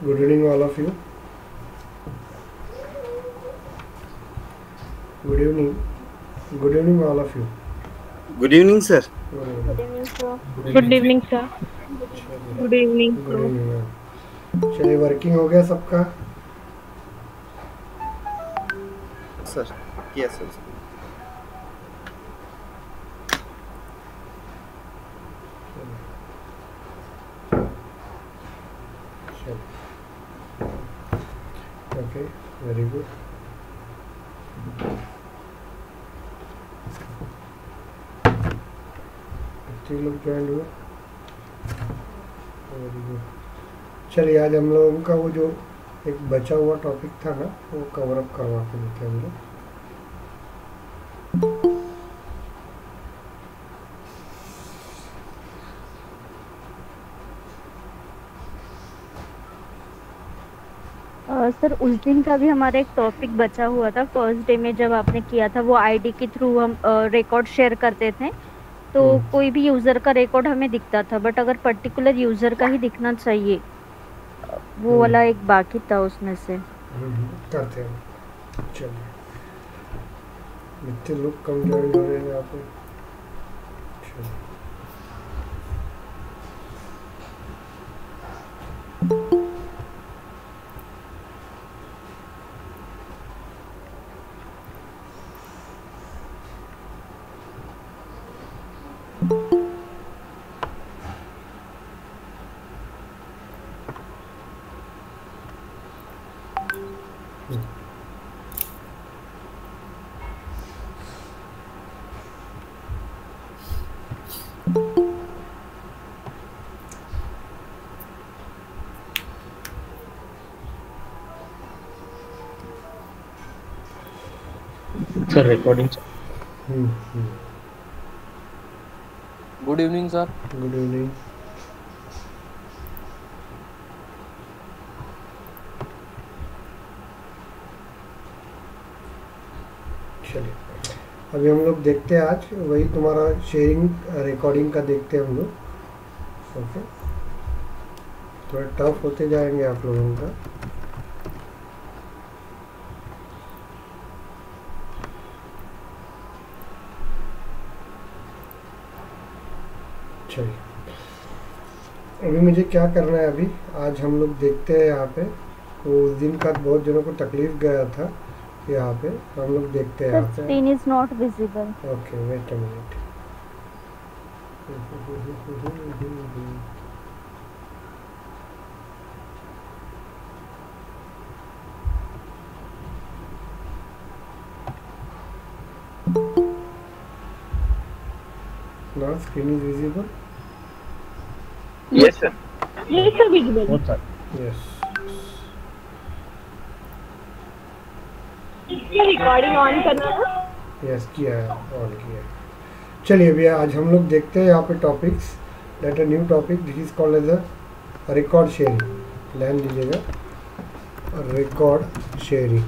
Good evening, all of you. Good evening. Good evening, all of you. Good evening, sir. Good Good evening. evening, sir. Good evening sir. चलिए, good evening good sir. Evening ma'am. चलिए, working हो गया सबका. Sir. Yes, sir. चलिए. Okay, very good. कितने लोग join हुए? Very good. चलिए, आज हम लोगों का वो जो एक बचा हुआ टॉपिक था ना, वो कवर अप करवा के देते हैं हम लोग. सर उस दिन का भी हमारा एक टॉपिक बचा हुआ था फर्स्ट डे में जब आपने किया था, वो आईडी के थ्रू हम रिकॉर्ड शेयर करते थे. तो कोई भी यूजर का रिकॉर्ड हमें दिखता था, बट अगर पर्टिकुलर यूजर का ही दिखना चाहिए, वो वाला एक बाकी था उसमें से. करते हैं. चलिए, इतने लोग कम ज्वाइन हो रहे हैं यहाँ पे. चलिए. Sir recording. Good evening sir. Good evening. चलिए, अभी हम लोग देखते हैं आज वही तुम्हारा शेयरिंग रिकॉर्डिंग का देखते हैं हम लोग. ओके, थोड़ा टफ होते जाएंगे आप लोगों का. चलिए, अभी मुझे क्या करना है. अभी आज हम लोग देखते हैं यहाँ पे. तो उस दिन का बहुत जनों को तकलीफ गया था. यहाँ पे हम लोग देखते हैं यहाँ पे. Screen is not visible. Okay, wait a minute. Now screen is visible. Yes, sir. Yes, sir, visible. बहुत सर. Yes. इसकी रिकॉर्डिंग ऑन करना है. यस, किया है, ऑन किया है. चलिए, भैया आज हम लोग देखते हैं यहाँ पे topics. Let a new topic. This is called as a record sharing. ध्यान दीजिएगा, रिकॉर्ड शेयरिंग.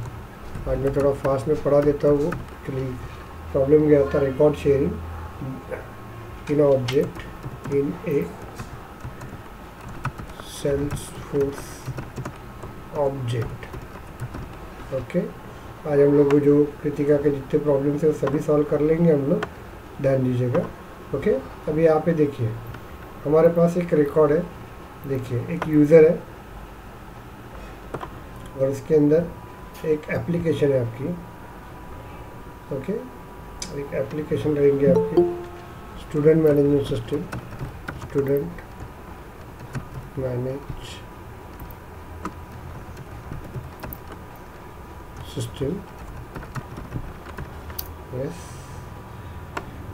आज मैं थोड़ा फास्ट में पढ़ा देता हूँ. वो एक्चुअली प्रॉब्लम क्या था. Record sharing in object in A Salesforce object. Okay, आज हम लोग वो जो कृतिका के जितने प्रॉब्लम्स है वो सभी सॉल्व कर लेंगे हम लोग. ध्यान दीजिएगा. ओके, अभी यहाँ पे देखिए हमारे पास एक रिकॉर्ड है. देखिए, एक यूज़र है और उसके अंदर एक एप्लीकेशन है आपकी. ओके, एक एप्लीकेशन रहेंगे आपकी. Student management system. Student manage system. Yes,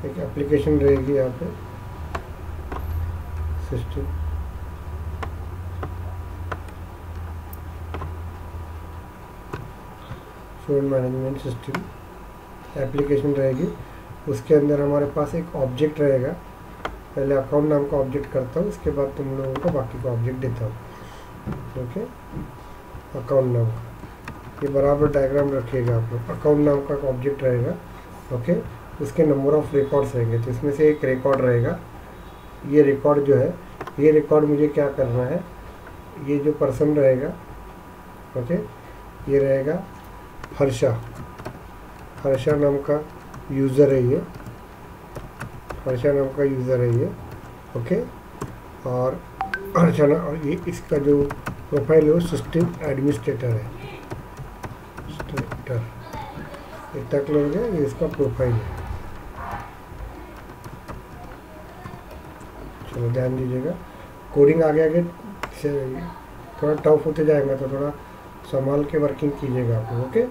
एक एप्लीकेशन रहेगी यहाँ पे. System student management system application रहेगी. उसके अंदर हमारे पास एक ऑब्जेक्ट रहेगा. पहले अकाउंट नाम का ऑब्जेक्ट करता हूँ, उसके बाद तुम लोगों को बाकी का ऑब्जेक्ट देता हूँ. ओके, अकाउंट नाम का ये बराबर डायग्राम रखिएगा आप लोग. अकाउंट नाम का ऑब्जेक्ट रहेगा. ओके, उसके नंबर ऑफ रिकॉर्ड्स रहेंगे. तो इसमें से एक रिकॉर्ड रहेगा. ये रिकॉर्ड जो है, ये रिकॉर्ड मुझे क्या करना है, ये जो पर्सन रहेगा, ओके, ये रहेगा हर्षा। हर्षा नाम का यूज़र है ये, हर्षा नाम का यूज़र है ये, ओके। और हर्षा और ये इसका जो प्रोफाइल है वो सिस्टम एडमिनिस्ट्रेटर है, एडमिनिस्ट्रेटर। इतना क्लियर हो गया, ये इसका प्रोफाइल है। चलो ध्यान दीजिएगा, कोडिंग आगे आगे से थोड़ा टफ होते जाएगा तो थोड़ा संभाल के वर्किंग कीजिएगा आप लोग, ओके।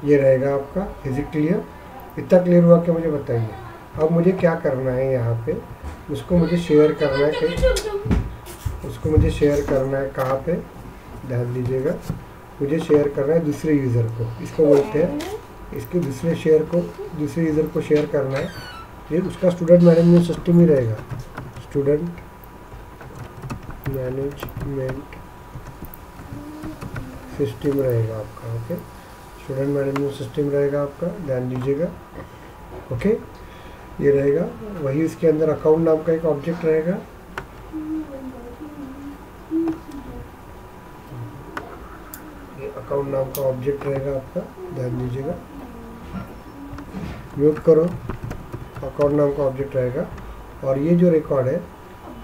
ये रहेगा आपका। Is it clear? इतना क्लियर हुआ कि मुझे बताइए। अब मुझे क्या करना है यहाँ पे, उसको मुझे शेयर करना है उसको मुझे शेयर करना है कहाँ पे, ध्यान दीजिएगा। मुझे शेयर करना है दूसरे यूज़र को, इसको बोलते हैं, इसके दूसरे यूज़र को शेयर करना है। ये उसका स्टूडेंट मैनेजमेंट सिस्टम ही रहेगा, स्टूडेंट मैनेजमेंट सिस्टम रहेगा आपका, ओके। स्टूडेंट मैनेजमेंट सिस्टम रहेगा आपका, ध्यान दीजिएगा, ओके। ये रहेगा वही, इसके अंदर अकाउंट नाम का एक ऑब्जेक्ट रहेगा, ये अकाउंट नाम का ऑब्जेक्ट रहेगा आपका, ध्यान दीजिएगा। म्यूट करो, अकाउंट नाम का ऑब्जेक्ट रहेगा। और ये जो रिकॉर्ड है,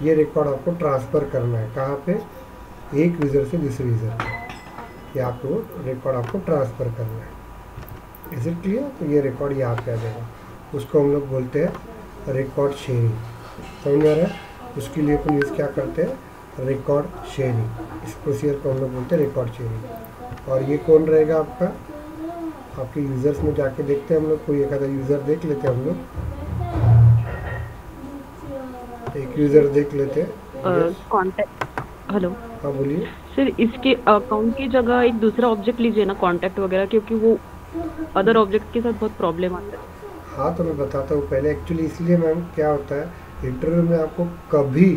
ये रिकॉर्ड आपको ट्रांसफ़र करना है कहाँ पे, एक यूज़र से दूसरे यूज़र पे, ये आपको रिकॉर्ड आपको ट्रांसफ़र करना है। Is it clear? तो ये रिकॉर्ड यहाँ पे आ जाएगा, उसको हम लोग बोलते हैं रिकॉर्ड शेयरिंग। समझ में आ रहा है? उसके लिए अपन यूज़ क्या करते हैं, रिकॉर्ड शेयरिंग। इस प्रोसीजर को हम लोग बोलते हैं रिकॉर्ड शेयरिंग। और ये कौन रहेगा आपका, आपके यूज़र्स में जाके देखते हैं हम लोग, कोई एक आधा यूज़र देख लेते हैं हम लोग, एक यूज़र देख लेते हैं। कॉन्टैक्ट, हेलो, हाँ बोलिए सर। इसके अकाउंट की जगह एक दूसरा ऑब्जेक्ट लीजिए ना, कॉन्टैक्ट वगैरह, क्योंकि वो अदर ऑब्जेक्ट के साथ बहुत प्रॉब्लम आता है। हाँ तो मैं बताता हूँ पहले। एक्चुअली इसलिए मैम क्या होता है, इंटरव्यू में आपको कभी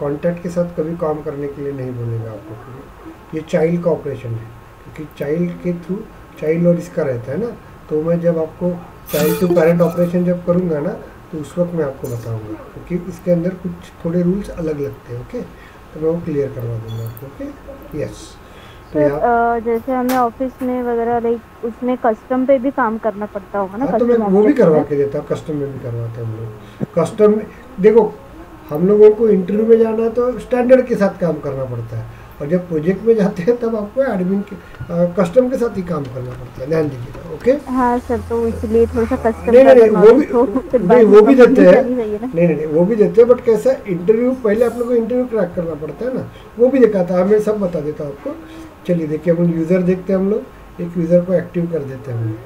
कॉन्टैक्ट के साथ कभी काम करने के लिए नहीं बोलेगा आपको। ये चाइल्ड का ऑपरेशन है, क्योंकि चाइल्ड के थ्रू चाइल्ड और इसका रहता है ना, तो मैं जब आपको चाइल्ड टू पेरेंट ऑपरेशन जब करूँगा ना, तो उस वक्त मैं आपको बताऊँगा, क्योंकि इसके अंदर कुछ थोड़े रूल्स अलग लगते हैं, ओके। तो मैं वो क्लियर करवा दूँगा आपको, ओके। यस, तो जैसे हमें ऑफिस में वगैरह लाइक उसमें कस्टम पे भी काम करना पड़ता होगा ना। हाँ, तो मैं वो भी करवा के देता हूँ, कस्टम में भी करवाते हैं हम लोग। कस्टम में देखो, हम लोगों को इंटरव्यू में जाना है तो स्टैंडर्ड के साथ काम करना पड़ता है, और जब प्रोजेक्ट में जाते हैं तब आपको एडमिन के कस्टम के साथ ही काम करना पड़ता है, ध्यान दीजिएगा, ओके। हाँ सर, तो इसलिए थोड़ा सा कस्टम नहीं, वो भी देते हैं, नहीं वो भी देते हैं, बट कैसा इंटरव्यू, पहले आप लोग को इंटरव्यू क्रैक करना पड़ता है ना, वो भी दिखाता है, मैं सब बता देता हूँ आपको। चलिए देखिए, हम यूज़र देखते हैं, हम लोग एक यूज़र को एक्टिव कर देते हैं हम लोग।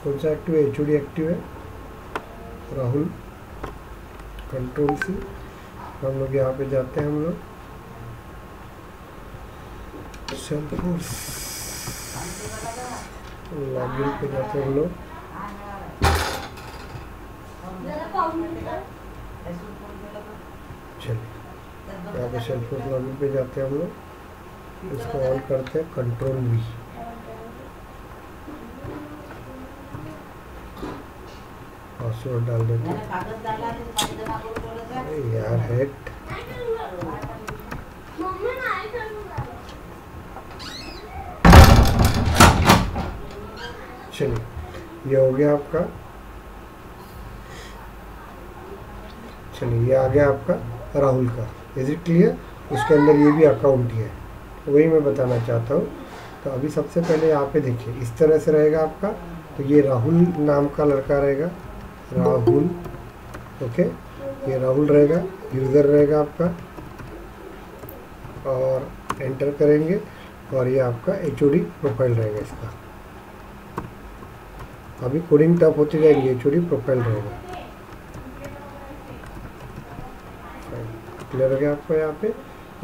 कौन सा एक्टिव है, HOD एक्टिव है, राहुल, कंट्रोल सी। हम लोग यहाँ पे जाते हैं, हम लोग सेल्फोर्स लॉगिन पे जाते हैं हम लोग। चलिए यहाँ पे सेल्फोर्स लॉगिन पे जाते हैं हम लोग, इसको ऑन करते हैं, कंट्रोल V, पासवर्ड डाल देते हैं। अरे यार हेड, चलिए ये हो गया आपका। चलिए ये आ गया आपका राहुल का। Is it clear? उसके अंदर ये भी अकाउंट ही है, वही मैं बताना चाहता हूँ। तो अभी सबसे पहले यहाँ पे देखिए, इस तरह से रहेगा आपका। तो ये राहुल नाम का लड़का रहेगा, राहुल, ओके। ये राहुल रहेगा, यूज़र रहेगा आपका, और एंटर करेंगे, और ये आपका HOD प्रोफाइल रहेगा इसका। अभी कोडिंग टफ होती जाएगी, HOD प्रोफाइल रहेगा। क्लियर हो गया आपको? यहाँ पे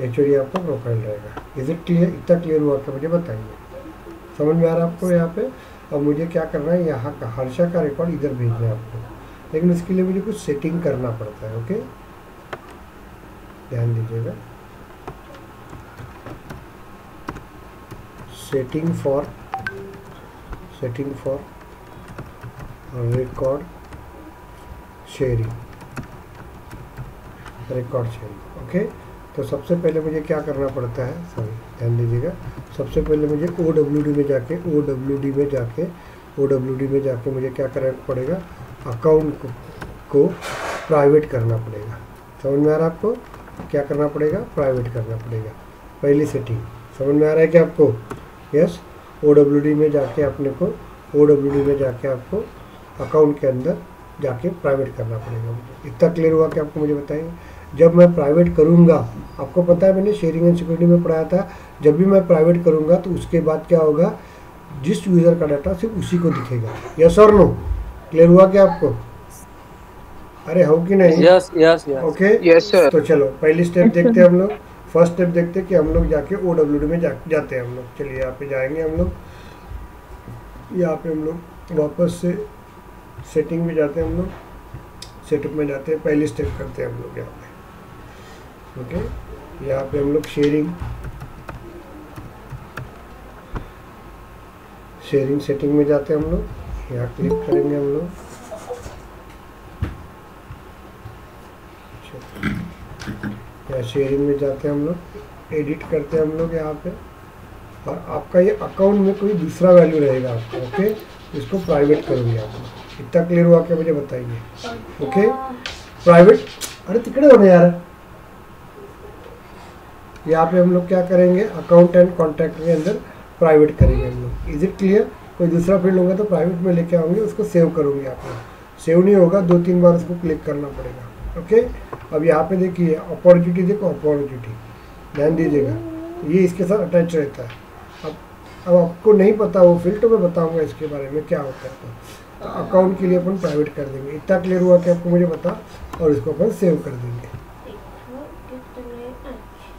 HOD आपका प्रोफाइल रहेगा। Is it clear? इतना क्लियर हुआ क्या, मुझे बताइए, समझ में आ रहा है आपको यहाँ पे? अब मुझे क्या करना है, यहाँ का हर्षा का रिकॉर्ड इधर भेजना है आपको, लेकिन इसके लिए मुझे कुछ सेटिंग करना पड़ता है, ओके। ध्यान दीजिएगा, setting for record sharing, okay. तो सबसे पहले मुझे क्या करना पड़ता है, सॉरी ध्यान दीजिएगा, सबसे पहले मुझे OWD में जाके मुझे क्या करना पड़ेगा, अकाउंट को प्राइवेट करना पड़ेगा। समझ में आ रहा है आपको? क्या करना पड़ेगा? प्राइवेट करना पड़ेगा। पहली सेटिंग समझ में आ रहा है क्या आपको? यस, OWD में जाके आपको अकाउंट के अंदर जाके प्राइवेट करना पड़ेगा मुझे। इतना क्लियर हुआ कि आपको मुझे बताइए। जब मैं प्राइवेट करूँगा, आपको पता है मैंने शेयरिंग एंड सिक्योरिटी में पढ़ाया था, जब भी मैं प्राइवेट करूँगा तो उसके बाद क्या होगा, जिस यूज़र का डाटा सिर्फ उसी को दिखेगा। यस और नो? क्लियर हुआ क्या आपको? अरे हो कि नहीं? Yes yes yes okay yes sir. तो चलो पहली स्टेप देखते हैं हम लोग। फर्स्ट स्टेप देखते हैं कि हम लोग जाके OWD में जाते हैं हम लोग। चलिए यहाँ पे जाएंगे हम लोग, यहाँ पे हम लोग वापस से सेटिंग में जाते हैं हम लोग, सेटअप में जाते हैं, पहली स्टेप करते हैं हम लोग यहाँ पे। ओके, यहाँ पे हम लोग शेयरिंग सेटिंग में जाते हैं हम लोग, यहाँ क्लिक करेंगे हम लोग। या शेयरिंग में जाते हैं हम लोग, एडिट करते हैं हम लोग यहाँ पे, और आपका ये अकाउंट में कोई दूसरा वैल्यू रहेगा आपका। ओके, इसको प्राइवेट करूँगी आप। इतना क्लियर हुआ क्या मुझे बताइए? ओके, प्राइवेट, अरे तिकड़े होने यार। यहाँ पे हम लोग क्या करेंगे, अकाउंट एंड कॉन्टैक्ट के अंदर प्राइवेट करेंगे हम लोग। Is it clear? कोई दूसरा फील्ड होगा तो प्राइवेट में लेके आऊँगी, उसको सेव करूँगी। आप सेव नहीं होगा, 2-3 बार उसको क्लिक करना पड़ेगा। ओके, अब यहाँ पे देखिए अपॉर्चुनिटी, देखो अपॉर्चुनिटी, ध्यान दीजिएगा, ये इसके साथ अटैच रहता है। अब आपको नहीं पता वो फील्ड, तो मैं बताऊँगा इसके बारे में क्या होता है। तो अकाउंट के लिए अपन प्राइवेट कर देंगे। इतना क्लियर हुआ कि आपको मुझे बता, और इसको अपन सेव कर देंगे।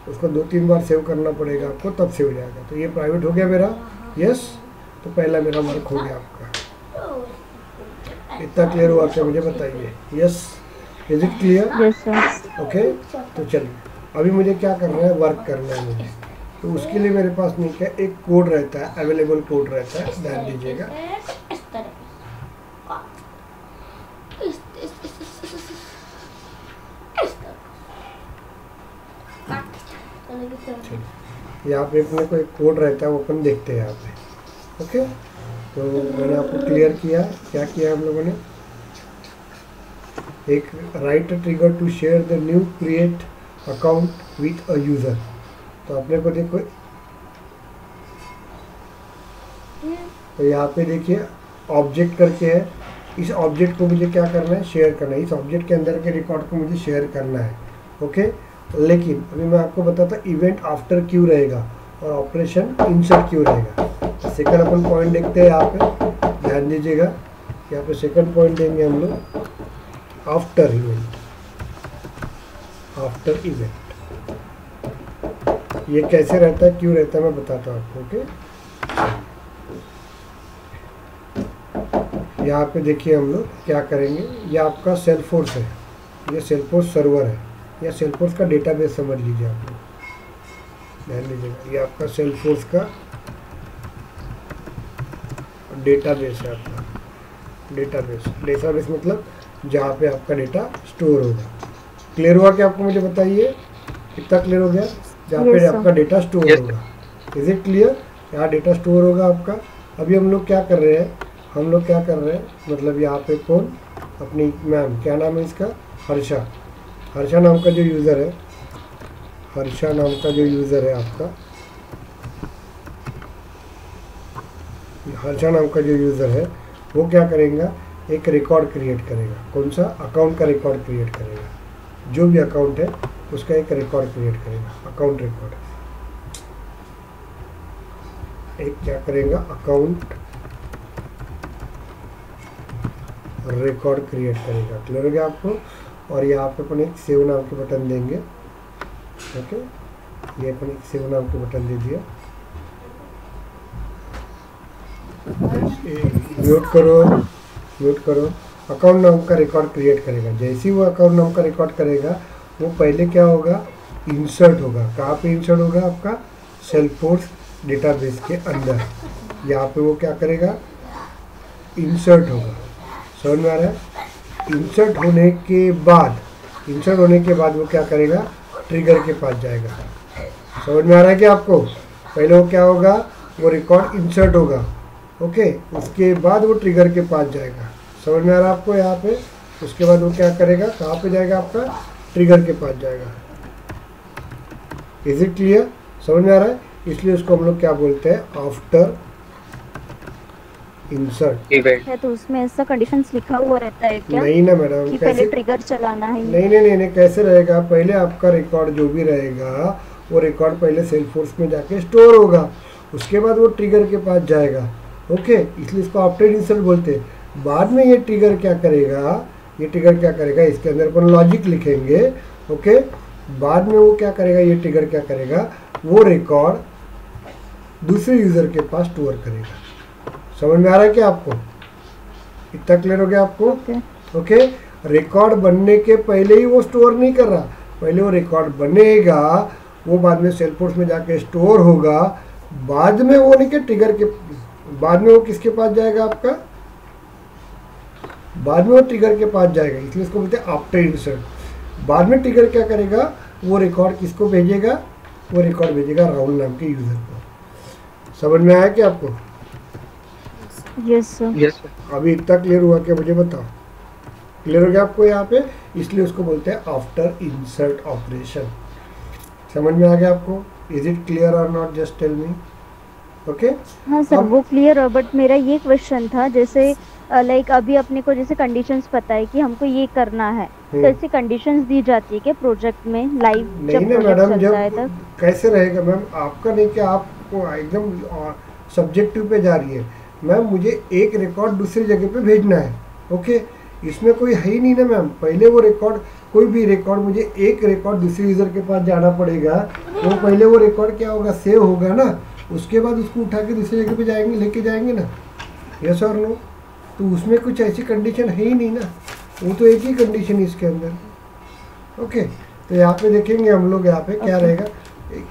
उसको 2-3 बार सेव करना पड़ेगा आपको, तब सेव हो जाएगा। तो ये प्राइवेट हो गया मेरा। यस, तो पहला मेरा मार्क हो गया आपका। इतना क्लियर हुआ क्या मुझे बताइए? Yes, is it clear? Yes sir. Okay, तो चलिए अभी मुझे क्या करना है, वर्क करना है मुझे। तो उसके लिए मेरे पास नहीं क्या, एक कोड रहता है, अवेलेबल कोड रहता है, ध्यान दीजिएगा। यहाँ पे अपने को एक कोड रहता है, वो अपन देखते हैं यहाँ पे। ओके, तो मैंने आपको क्लियर किया, क्या किया हम लोगों ने, एक right trigger to share the new create account with a user. तो अपने को देखो, तो यहाँ पे देखिए ऑब्जेक्ट करके है, इस ऑब्जेक्ट को मुझे क्या करना है, शेयर करना है। इस ऑब्जेक्ट के अंदर के रिकॉर्ड को मुझे शेयर करना है। ओके, लेकिन अभी मैं आपको बताता इवेंट आफ्टर क्यों रहेगा और ऑपरेशन इंसर्ट क्यों रहेगा। सेकंड अपन पॉइंट देखते हैं यहाँ पे, ध्यान दीजिएगा। यहाँ पे सेकंड पॉइंट देंगे हम लोग, आफ्टर इवेंट। आफ्टर इवेंट ये कैसे रहता है, क्यों रहता है, मैं बताता हूँ आपको। ओके, यहाँ पे देखिए हम लोग क्या करेंगे, ये आपका सेल्फोर्स है, ये सेल्फोर्स सर्वर है, या सेल्फोर्स का डेटाबेस समझ लीजिए आप लोग, ध्यान दीजिएगा। ये आपका सेल्फोर्स का डेटाबेस है, आपका डेटाबेस मतलब जहाँ पे आपका डेटा स्टोर होगा। क्लियर हुआ क्या आपको मुझे बताइए? कितना क्लियर हो गया? जहाँ पे आपका डेटा स्टोर होगा। Is it clear? यहाँ डेटा स्टोर होगा आपका। अभी हम लोग क्या कर रहे हैं, मतलब यहाँ पे कौन, अपनी मैम, क्या नाम है इसका, हर्षा नाम का जो यूज़र है, आपका, हर्षा नाम का जो यूज़र है वो क्या करेगा, एक रिकॉर्ड क्रिएट करेगा। कौन सा? अकाउंट का रिकॉर्ड क्रिएट करेगा। जो भी अकाउंट है उसका एक रिकॉर्ड क्रिएट करेगा, अकाउंट रिकॉर्ड। एक क्या करेगा, अकाउंट रिकॉर्ड क्रिएट करेगा। क्लियर हो गया आपको? और यहाँ पे अपन एक सेव नाम के बटन देंगे। ओके, ये अपन एक सेव नाम के बटन दे दिया। म्यूट करो। अकाउंट नाम का रिकॉर्ड क्रिएट करेगा। जैसे ही वो अकाउंट नाम का रिकॉर्ड करेगा, वो पहले क्या होगा, इंसर्ट होगा। कहाँ पे इंसर्ट होगा? आपका सेल्फोर्स डेटाबेस के अंदर। यहाँ पे वो क्या करेगा, इंसर्ट होगा। समझ में आ रहा है? इंसर्ट होने के बाद वो क्या करेगा, ट्रिगर के पास जाएगा। समझ में आ रहा है कि आपको? पहले वो क्या होगा, वो रिकॉर्ड इंसर्ट होगा, ओके, उसके बाद वो ट्रिगर के पास जाएगा। समझ में आ रहा है आपको यहाँ पे? उसके बाद वो क्या करेगा, कहाँ पे जाएगा आपका, ट्रिगर के पास जाएगा। Is it clear? समझ में आ रहा है? इसलिए उसको हम लोग क्या बोलते हैं, आफ्टर इंसर्ट। है तो उसमें ऐसा कंडीशंस लिखा हुआ रहता है क्या नहीं ना मैडम, कि पहले कैसे? ट्रिगर चलाना है? नहीं, कैसे रहेगा, पहले आपका रिकॉर्ड जो भी रहेगा वो रिकॉर्ड पहले सेल्फोर्स में जाके स्टोर होगा, उसके बाद वो ट्रिगर के पास जाएगा, ओके, इसलिए इसको आफ्टर इंसर्ट बोलते हैं। बाद में ये ट्रिगर क्या करेगा, ये ट्रिगर क्या करेगा, इसके अंदर अपन लॉजिक लिखेंगे, ओके, बाद में वो क्या करेगा, ये ट्रिगर क्या करेगा, वो रिकॉर्ड दूसरे यूज़र के पास स्टोर करेगा। समझ में आ रहा है क्या आपको? इतना क्लियर हो गया आपको? ओके, रिकॉर्ड बनने के पहले ही वो स्टोर नहीं कर रहा, पहले वो रिकॉर्ड बनेगा, वो बाद में सेल्फोर्स में जाके स्टोर होगा, बाद में वो नहीं कि ट्रिगर के, बाद में वो किसके पास जाएगा आपका, बाद में वो ट्रिगर के पास जाएगा, इसलिए इसको बोलते हैं आफ्टर इंसर्ट। बाद में ट्रिगर क्या करेगा, वो रिकॉर्ड किसको भेजेगा, वो रिकॉर्ड भेजेगा राहुल नाम के यूजर को। समझ में आया क्या आपको? Yes sir. अभी इतना क्लियर हुआ क्या, मुझे बताओ? क्लियर हो गया आपको यहाँ पे? इसलिए उसको बोलते हैं आफ्टर इंसर्ट ऑपरेशन। समझ में आ गया आपको? इज इट क्लियर और not, just tell me. Okay, हाँ सर, वो क्लियर है, बट मेरा ये क्वेश्चन था, जैसे लाइक अभी अपने को जैसे कंडीशंस पता है कि हमको ये करना है, तो ऐसी कंडीशंस दी जाती है क्या प्रोजेक्ट में लाइव नहीं जब ना प्रोजेक्ट मैडम, चलता है जब तब? कैसे रहेगा मैम, आपका नहीं कि आपको एकदम सब्जेक्टिव पे जा रही है मैम, मुझे एक रिकॉर्ड दूसरी जगह पे भेजना है, ओके, इसमें कोई है ही नहीं ना मैम, पहले वो रिकॉर्ड, कोई भी रिकॉर्ड, मुझे एक रिकॉर्ड दूसरे यूज़र के पास जाना पड़ेगा, तो पहले वो रिकॉर्ड क्या होगा, सेव होगा ना, उसके बाद उसको उठा के दूसरी जगह पे जाएंगे, लेके जाएंगे ना, यस और नो? तो उसमें कुछ ऐसी कंडीशन है ही नहीं ना, वो तो एक ही कंडीशन है इसके अंदर, ओके। तो यहाँ पे देखेंगे हम लोग, यहाँ पे क्या रहेगा,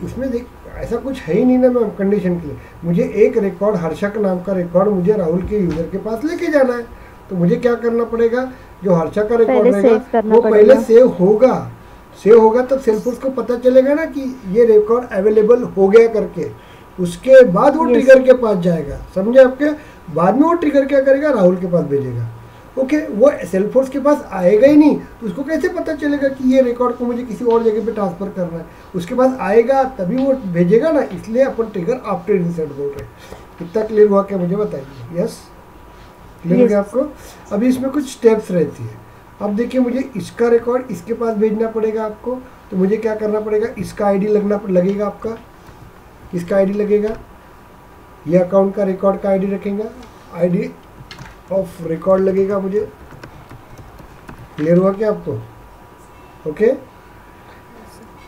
उसमें देख ऐसा कुछ है ही नहीं ना मैम कंडीशन के लिए, मुझे एक रिकॉर्ड, हर्षक नाम का रिकॉर्ड मुझे राहुल के यूज़र के पास लेके जाना है, तो मुझे क्या करना पड़ेगा, जो हर्षक का रिकॉर्ड रहेगा वो पहले सेव होगा, तब सेल्फोर्स को पता चलेगा ना कि ये रिकॉर्ड अवेलेबल हो गया करके, उसके बाद वो ट्रिगर के पास जाएगा, समझे आपके? बाद में वो ट्रिगर क्या करेगा, राहुल के पास भेजेगा, ओके। वो सेल्फोर्स के पास आएगा ही नहीं, तो उसको कैसे पता चलेगा कि ये रिकॉर्ड को मुझे किसी और जगह पे ट्रांसफर करना है, उसके पास आएगा तभी वो भेजेगा ना, इसलिए अपन ट्रिगर आफ्टर इंसर्ट बोल रहे हैं। इतना क्लियर हुआ क्या, मुझे बताइए? यस, क्लियर हो गया आपको? अभी इसमें कुछ स्टेप्स रहती है। अब देखिए, मुझे इसका रिकॉर्ड इसके पास भेजना पड़ेगा आपको, तो मुझे क्या करना पड़ेगा, इसका आईडी लगेगा आपका, इसका आईडी लगेगा, ये अकाउंट का रिकॉर्ड का आईडी रखेगा, आईडी ऑफ रिकॉर्ड लगेगा मुझे। क्लियर हुआ क्या आपको? ओके,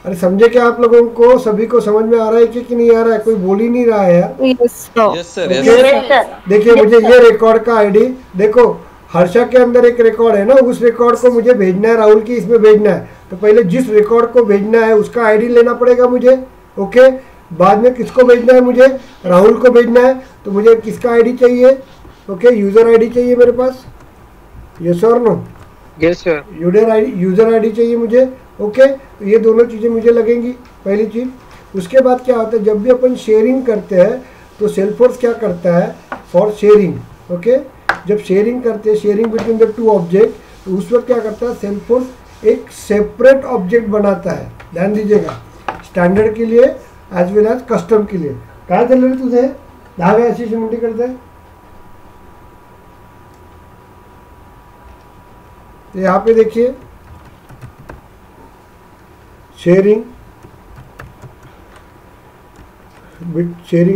अरे समझे क्या आप लोगों को, सभी को समझ में आ रहा है कि नहीं आ रहा है? कोई बोल ही नहीं रहा है यार। Yes sir. देखिए, मुझे ये रिकॉर्ड का आईडी, देखो हर्षा के अंदर एक रिकॉर्ड है ना, उस रिकॉर्ड को मुझे भेजना है, राहुल की इसमें भेजना है, तो पहले जिस रिकॉर्ड को भेजना है उसका आईडी लेना पड़ेगा मुझे, ओके। बाद में किसको भेजना है, मुझे राहुल को भेजना है, तो मुझे किसका आईडी चाहिए, ओके, यूज़र आईडी चाहिए मेरे पास, यस और no? Yes sir. User ID चाहिए मुझे, ओके। तो ये दोनों चीज़ें मुझे लगेंगी, पहली चीज़। उसके बाद क्या होता है, जब भी अपन शेयरिंग करते हैं तो सेल्फोर्स क्या करता है, फॉर शेयरिंग, ओके, जब शेयरिंग करते हैं, sharing between the two object, तो उस वक्त क्या करता है, सेल्फोर्स एक सेपरेट ऑब्जेक्ट बनाता है, ध्यान दीजिएगा, स्टैंडर्ड के लिए एज वेल एज कस्टम के लिए। काय चाललं रे तुझे, 10 वेळा अशी शिमटी करते? तो यहाँ पे देखिए, sharing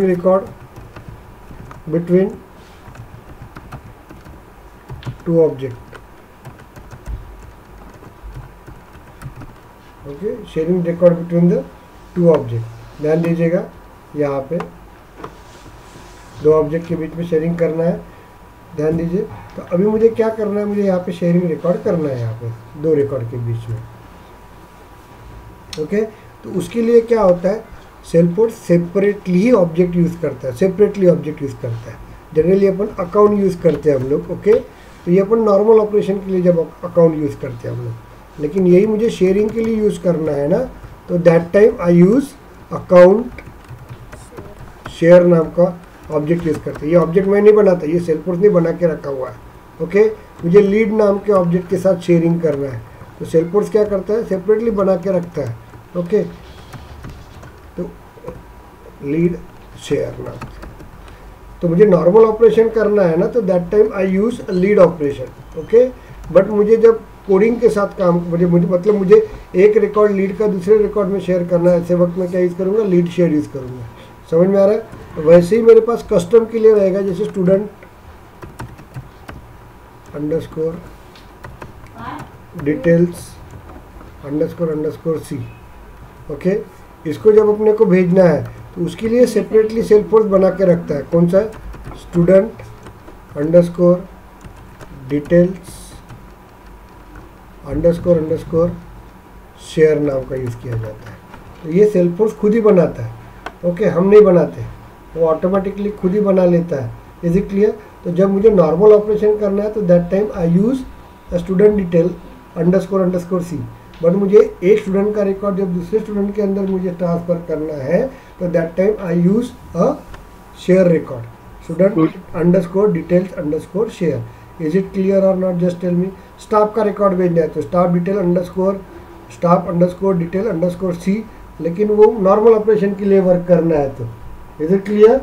record between two object, okay, sharing record between the two object. ध्यान दीजिएगा, यहाँ पे दो ऑब्जेक्ट के बीच में शेयरिंग करना है, ध्यान दीजिए। तो अभी मुझे क्या करना है, मुझे यहाँ पे शेयरिंग रिकॉर्ड करना है, यहाँ पे दो रिकॉर्ड के बीच में, ओके। तो उसके लिए क्या होता है, सेल्फोर्स सेपरेटली ही ऑब्जेक्ट यूज़ करता है, जनरली अपन अकाउंट यूज़ करते हैं हम लोग, ओके। तो ये अपन नॉर्मल ऑपरेशन के लिए जब अकाउंट यूज़ करते हैं हम लोग, लेकिन यही मुझे शेयरिंग के लिए यूज़ करना है ना, तो that time I use account share नाम का ऑब्जेक्ट यूज़ करते हैं। ये ऑब्जेक्ट मैं नहीं बनाता, ये सेल्फोर्स ने बना के रखा हुआ है। ओके, मुझे लीड नाम के ऑब्जेक्ट के साथ शेयरिंग करना है, तो सेल्फोर्स क्या करता है, सेपरेटली बना के रखता है। ओके, तो लीड शेयर नाम से तो मुझे नॉर्मल ऑपरेशन करना है ना, तो that time I use lead operation. Okay, but मुझे जब कोडिंग के साथ काम मुझे मतलब मुझे एक रिकॉर्ड लीड का दूसरे रिकॉर्ड में शेयर करना है, ऐसे वक्त में क्या यूज़ करूँगा, लीड शेयर यूज़ करूँगा। समझ में आ रहा है? तो वैसे ही मेरे पास कस्टम के लिए रहेगा, जैसे student underscore details underscore C. Okay, इसको जब अपने को भेजना है तो उसके लिए सेपरेटली सेल्फोर्स बना के रखता है। कौन सा? Student underscore details underscore share नाम का यूज़ किया जाता है। तो ये सेल्फोर्स खुद ही बनाता है। ओके, हम नहीं बनाते, वो ऑटोमेटिकली खुद ही बना लेता है। Is it clear? तो जब मुझे नॉर्मल ऑपरेशन करना है तो that time I use student detail underscore C. But मुझे एक स्टूडेंट का रिकॉर्ड जब दूसरे स्टूडेंट के अंदर मुझे ट्रांसफ़र करना है तो that time I use a share record student underscore details underscore share. Is it clear और not? Just tell me. Staff का रिकॉर्ड भेजना है तो staff underscore detail underscore C, लेकिन वो नॉर्मल ऑपरेशन के लिए वर्क करना है। तो इज इट क्लियर?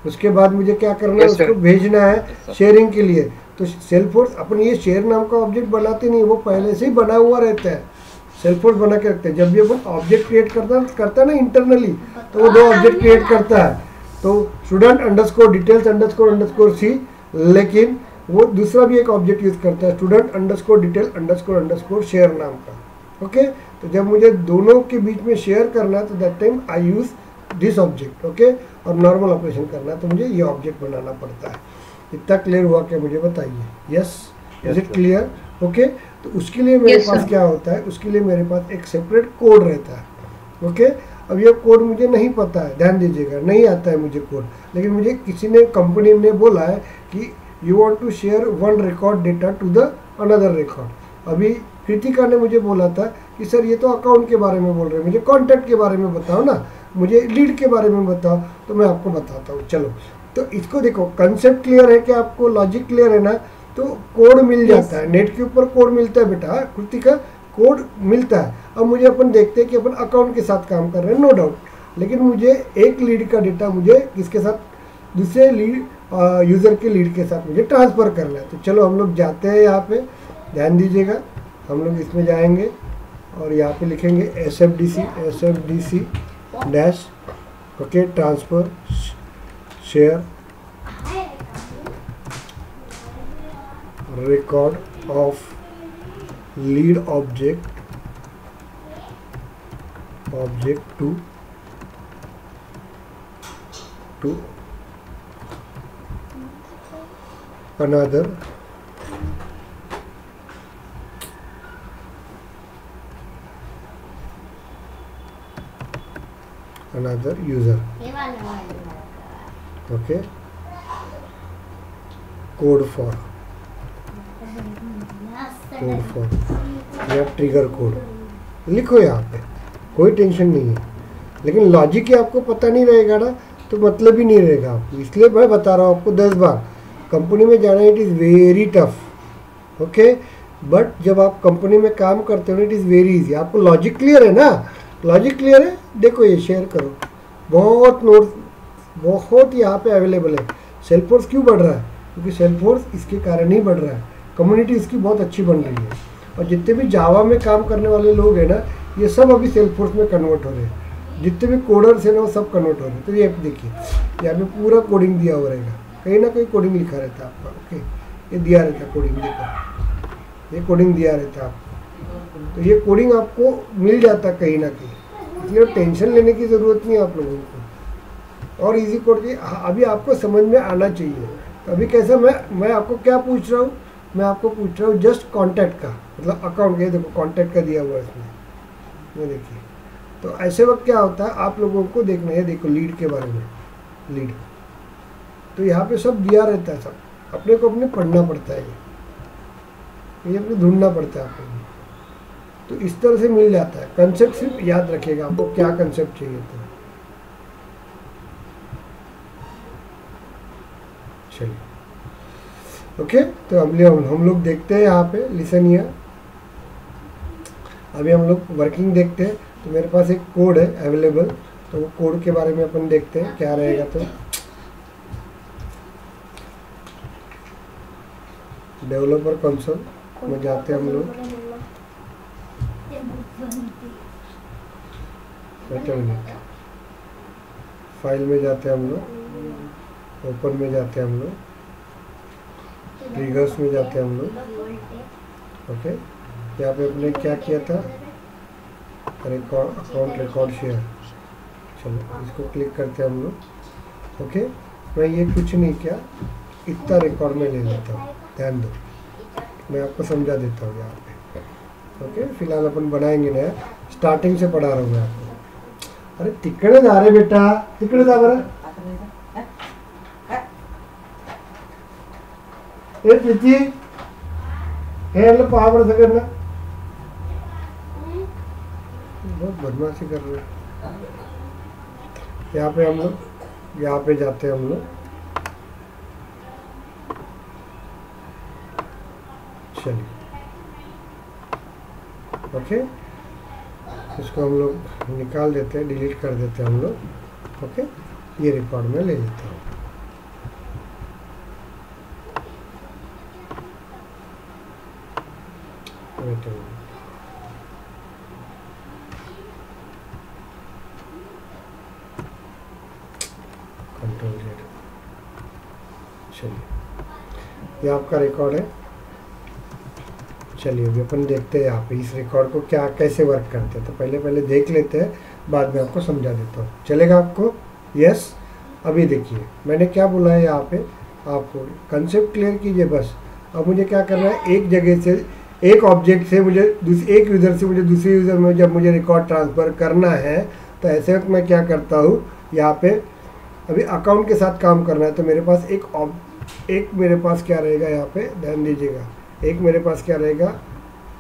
उसके बाद मुझे क्या करना है, उसको भेजना है शेयरिंग के लिए। तो सेल्फोर्स अपन ये शेयर नाम का ऑब्जेक्ट बनाते नहीं, वो पहले से ही बना हुआ रहता है, सेल्फोर्स बना के रखते हैं। जब भी अपन ऑब्जेक्ट क्रिएट करता है ना इंटरनली, तो वो दो ऑब्जेक्ट क्रिएट करता है, तो student underscore details underscore C, लेकिन वो दूसरा भी एक ऑब्जेक्ट यूज़ करता है student underscore detail underscore share नाम का। ओके, तो जब मुझे दोनों के बीच में शेयर करना है तो that time I use this object. Okay, और नॉर्मल ऑपरेशन करना है तो मुझे ये ऑब्जेक्ट बनाना पड़ता है। इतना क्लियर हुआ क्या? मुझे बताइए। Yes, is it clear? Okay, तो उसके लिए मेरे पास क्या होता है, उसके लिए मेरे पास एक सेपरेट कोड रहता है। ओके, अब ये कोड मुझे नहीं पता है, ध्यान दीजिएगा, नहीं आता है मुझे कोड, लेकिन मुझे किसी ने कंपनी ने बोला है कि you want to share one record data to the another record. अभी कृतिका ने मुझे बोला था कि सर ये तो अकाउंट के बारे में बोल रहे हैं, मुझे कॉन्टैक्ट के बारे में बताओ ना, मुझे लीड के बारे में बताओ। तो मैं आपको बताता हूँ। चलो, तो इसको देखो, कंसेप्ट क्लियर है कि आपको, लॉजिक क्लियर है ना, तो कोड मिल जाता है। नेट के ऊपर कोड मिलता है बेटा, कृतिका, कोड मिलता है। अब मुझे अपन देखते हैं कि अपन अकाउंट के साथ काम कर रहे हैं, नो डाउट, लेकिन मुझे एक लीड का डेटा मुझे किसके साथ, दूसरे लीड यूज़र के लीड के साथ मुझे ट्रांसफ़र करना है। तो चलो हम लोग जाते हैं, यहाँ पे ध्यान दीजिएगा, हम लोग इसमें जाएंगे और यहाँ पे लिखेंगे SFDC dash, okay, transfer share record of lead object to another user. Okay, code for या ट्रिगर कोड लिखो यहाँ पे, कोई टेंशन नहीं है। लेकिन लॉजिक ही आपको पता नहीं रहेगा ना, तो मतलब ही नहीं रहेगा आपको। इसलिए मैं बता रहा हूँ आपको 10 बार, कंपनी में जाना it is very tough. Okay, but जब आप कंपनी में काम करते हो इट इज़ वेरी इजी। आपको लॉजिक क्लियर है ना? लॉजिक क्लियर है? देखो ये शेयर करो, बहुत नोट्स बहुत यहाँ पे अवेलेबल है। सेल्फोर्स क्यों बढ़ रहा है? क्योंकि सेल्फोर्स इसके कारण ही बढ़ रहा है, कम्युनिटी इसकी बहुत अच्छी बन रही है। और जितने भी जावा में काम करने वाले लोग हैं ना, ये सब अभी सेल्फोर्स में कन्वर्ट हो रहे हैं। जितने भी कोडर्स हैं ना, वो सब कन्वर्ट हो रहे हैं। तो ये देखिए, यहाँ पे पूरा कोडिंग दिया हुआ रहेगा, कहीं ना कहीं कोडिंग लिखा रहता है आपका। ओके, ये दिया रहता है कोडिंग, देखो ये कोडिंग दिया रहता है आपको। तो ये कोडिंग आपको मिल जाता है कहीं ना कहीं, इसलिए टेंशन लेने की ज़रूरत नहीं है आप लोगों को। और इजी कोड की अभी आपको समझ में आना चाहिए। तो अभी कैसा, मैं आपको क्या पूछ रहा हूँ, मैं आपको पूछ रहा हूँ जस्ट कॉन्टैक्ट का, मतलब अकाउंट। ये देखो कॉन्टैक्ट का दिया हुआ है इसमें, ये देखिए। तो ऐसे वक्त क्या होता है, आप लोगों को देखना है, देखो लीड के बारे में, लीड तो यहाँ पे सब दिया रहता है, सब अपने को अपने पढ़ना पड़ता है, ये अपने ढूंढना पड़ता है आपको। तो इस तरह से मिल जाता है। कंसेप्ट सिर्फ याद रखिएगा आपको क्या कंसेप्ट चाहिए था। चलिए ओके, तो हम लोग देखते हैं यहाँ पे लिसन हियर। अभी हम लोग वर्किंग देखते हैं। तो मेरे पास एक कोड है अवेलेबल, तो वो कोड के बारे में अपन देखते हैं क्या रहेगा। तो डेवलपर कंसोल में जाते हैं हम लोग। फाइल में जाते हैं हम लोग, ओपन में जाते हैं हम लोग, ट्रिगर्स में जाते हैं हम लोग। ओके, यहाँ पे अपने क्या किया था, रिकॉर्ड अकाउंट रिकॉर्ड शेयर। चलो इसको क्लिक करते हैं हम लोग। ओके, मैं ये कुछ नहीं किया, इतना रिकॉर्ड में ले लेता हूँ, ध्यान दो, मैं आपको समझा देता हूँ यहाँ पे। ओके, फिलहाल अपन बनाएंगे नया, स्टार्टिंग से पढ़ा रहा हूँ मैं आपको। अरे तिकडे जा रे बेटा, तिकडे जा बरं। ए प्रीति, हे पहा बरं सगळ्यांना, बहुत बदमाशी कर रहे हैं। यहाँ पे हम लोग, यहाँ पे जाते हैं हम लोग। चलिए ओके, इसको हम लोग निकाल देते हैं, डिलीट कर देते हैं हम लोग। ओके, ये रिकॉर्ड में ले लेता हूँ। Control Z. चलिए, ये आपका रिकॉर्ड है। चलिए अभी अपन देखते हैं यहाँ पे इस रिकॉर्ड को क्या कैसे वर्क करते हैं। तो पहले देख लेते हैं, बाद में आपको समझा देता हूँ। चलेगा आपको? यस। अभी देखिए मैंने क्या बोला है यहाँ पे, आपको कंसेप्ट क्लियर कीजिए बस। अब मुझे क्या करना है, एक जगह से एक ऑब्जेक्ट से मुझे एक यूज़र से मुझे दूसरे यूज़र में जब मुझे रिकॉर्ड ट्रांसफ़र करना है, तो ऐसे वक्त मैं क्या करता हूँ, यहाँ पे अभी अकाउंट के साथ काम करना है। तो मेरे पास एक मेरे पास क्या रहेगा, यहाँ पे ध्यान दीजिएगा, एक मेरे पास क्या रहेगा,